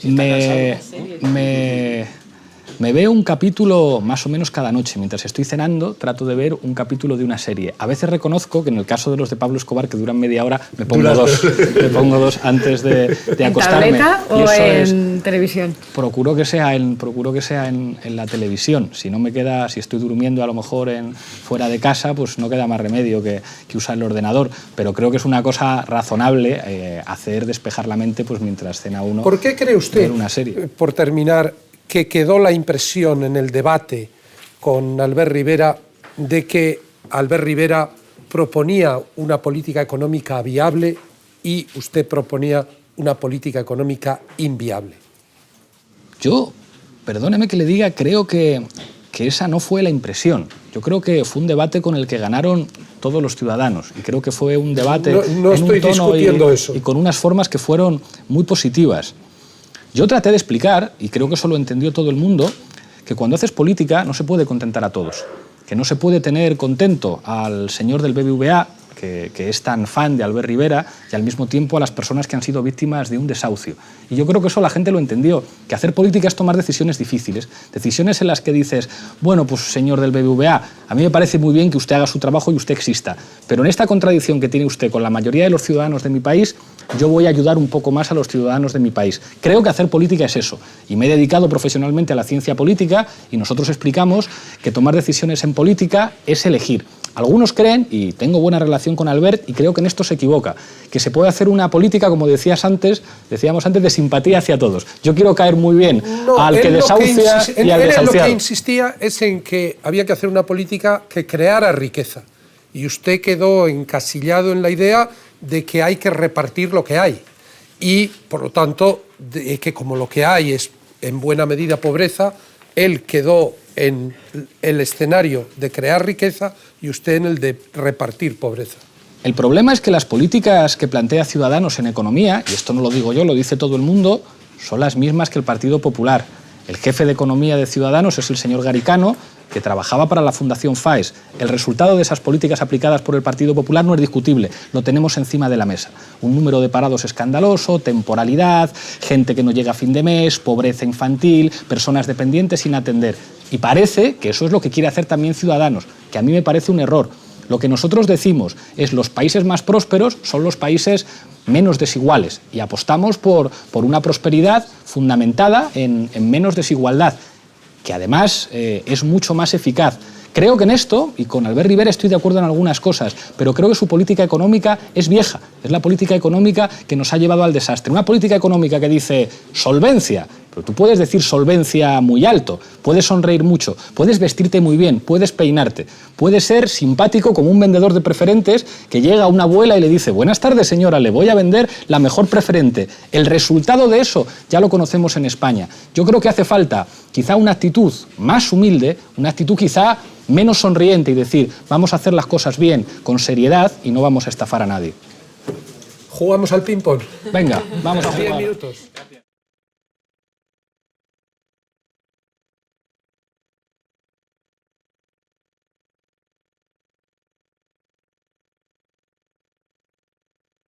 [SPEAKER 3] Me veo un capítulo más o menos cada noche. Mientras estoy cenando, trato de ver un capítulo de una serie. A veces reconozco que en el caso de los de Pablo Escobar, que duran media hora, me pongo dos antes de acostarme.
[SPEAKER 8] ¿En tableta o en televisión?
[SPEAKER 3] Procuro que sea en la televisión. Si estoy durmiendo a lo mejor fuera de casa, pues no queda más remedio que usar el ordenador. Pero creo que es una cosa razonable hacer despejar la mente pues mientras cena uno.
[SPEAKER 1] ¿Por qué cree usted,
[SPEAKER 3] ver una serie?
[SPEAKER 1] Por terminar, que quedó la impresión en el debate con Albert Rivera de que Albert Rivera proponía una política económica viable y usted proponía una política económica inviable?
[SPEAKER 3] Yo, perdóneme que le diga, creo que esa no fue la impresión. Yo creo que fue un debate con el que ganaron todos los ciudadanos y creo que fue un debate
[SPEAKER 1] no estoy discutiendo eso.
[SPEAKER 3] Y con unas formas que fueron muy positivas. Yo traté de explicar, y creo que eso lo entendió todo el mundo, que cuando haces política no se puede contentar a todos, que no se puede tener contento al señor del BBVA, que es tan fan de Albert Rivera, y al mismo tiempo a las personas que han sido víctimas de un desahucio. Y yo creo que eso la gente lo entendió, que hacer política es tomar decisiones difíciles, decisiones en las que dices, bueno, pues señor del BBVA, a mí me parece muy bien que usted haga su trabajo y usted exista, pero en esta contradicción que tiene usted con la mayoría de los ciudadanos de mi país, yo voy a ayudar un poco más a los ciudadanos de mi país. Creo que hacer política es eso, y me he dedicado profesionalmente a la ciencia política, y nosotros explicamos que tomar decisiones en política es elegir. Algunos creen, y tengo buena relación con Albert, y creo que en esto se equivoca, que se puede hacer una política, como decíamos antes, de simpatía hacia todos. Yo quiero caer muy bien al que desahucia y al desahuciado.
[SPEAKER 1] Lo que insistía es en que había que hacer una política que creara riqueza. Y usted quedó encasillado en la idea de que hay que repartir lo que hay. Y, por lo tanto, de que como lo que hay es en buena medida pobreza, él quedó en el escenario de crear riqueza y usted en el de repartir pobreza.
[SPEAKER 3] El problema es que las políticas que plantea Ciudadanos en economía, y esto no lo digo yo, lo dice todo el mundo, son las mismas que el Partido Popular. El jefe de economía de Ciudadanos es el señor Garicano, que trabajaba para la Fundación FAES. El resultado de esas políticas aplicadas por el Partido Popular no es discutible, lo tenemos encima de la mesa. Un número de parados escandaloso, temporalidad, gente que no llega a fin de mes, pobreza infantil, personas dependientes sin atender. Y parece que eso es lo que quiere hacer también Ciudadanos, que a mí me parece un error. Lo que nosotros decimos es los países más prósperos son los países menos desiguales y apostamos por una prosperidad fundamentada en menos desigualdad, que además es mucho más eficaz. Creo que en esto, y con Albert Rivera estoy de acuerdo en algunas cosas, pero creo que su política económica es vieja. Es la política económica que nos ha llevado al desastre. Una política económica que dice solvencia, pero tú puedes decir solvencia muy alto, puedes sonreír mucho, puedes vestirte muy bien, puedes peinarte, puedes ser simpático como un vendedor de preferentes que llega a una abuela y le dice, buenas tardes señora, le voy a vender la mejor preferente. El resultado de eso ya lo conocemos en España. Yo creo que hace falta quizá una actitud más humilde, una actitud quizá menos sonriente y decir, vamos a hacer las cosas bien, con seriedad y no vamos a estafar a nadie.
[SPEAKER 1] ¿Jugamos al ping-pong?
[SPEAKER 3] Venga, vamos a jugar.
[SPEAKER 1] 10 minutos.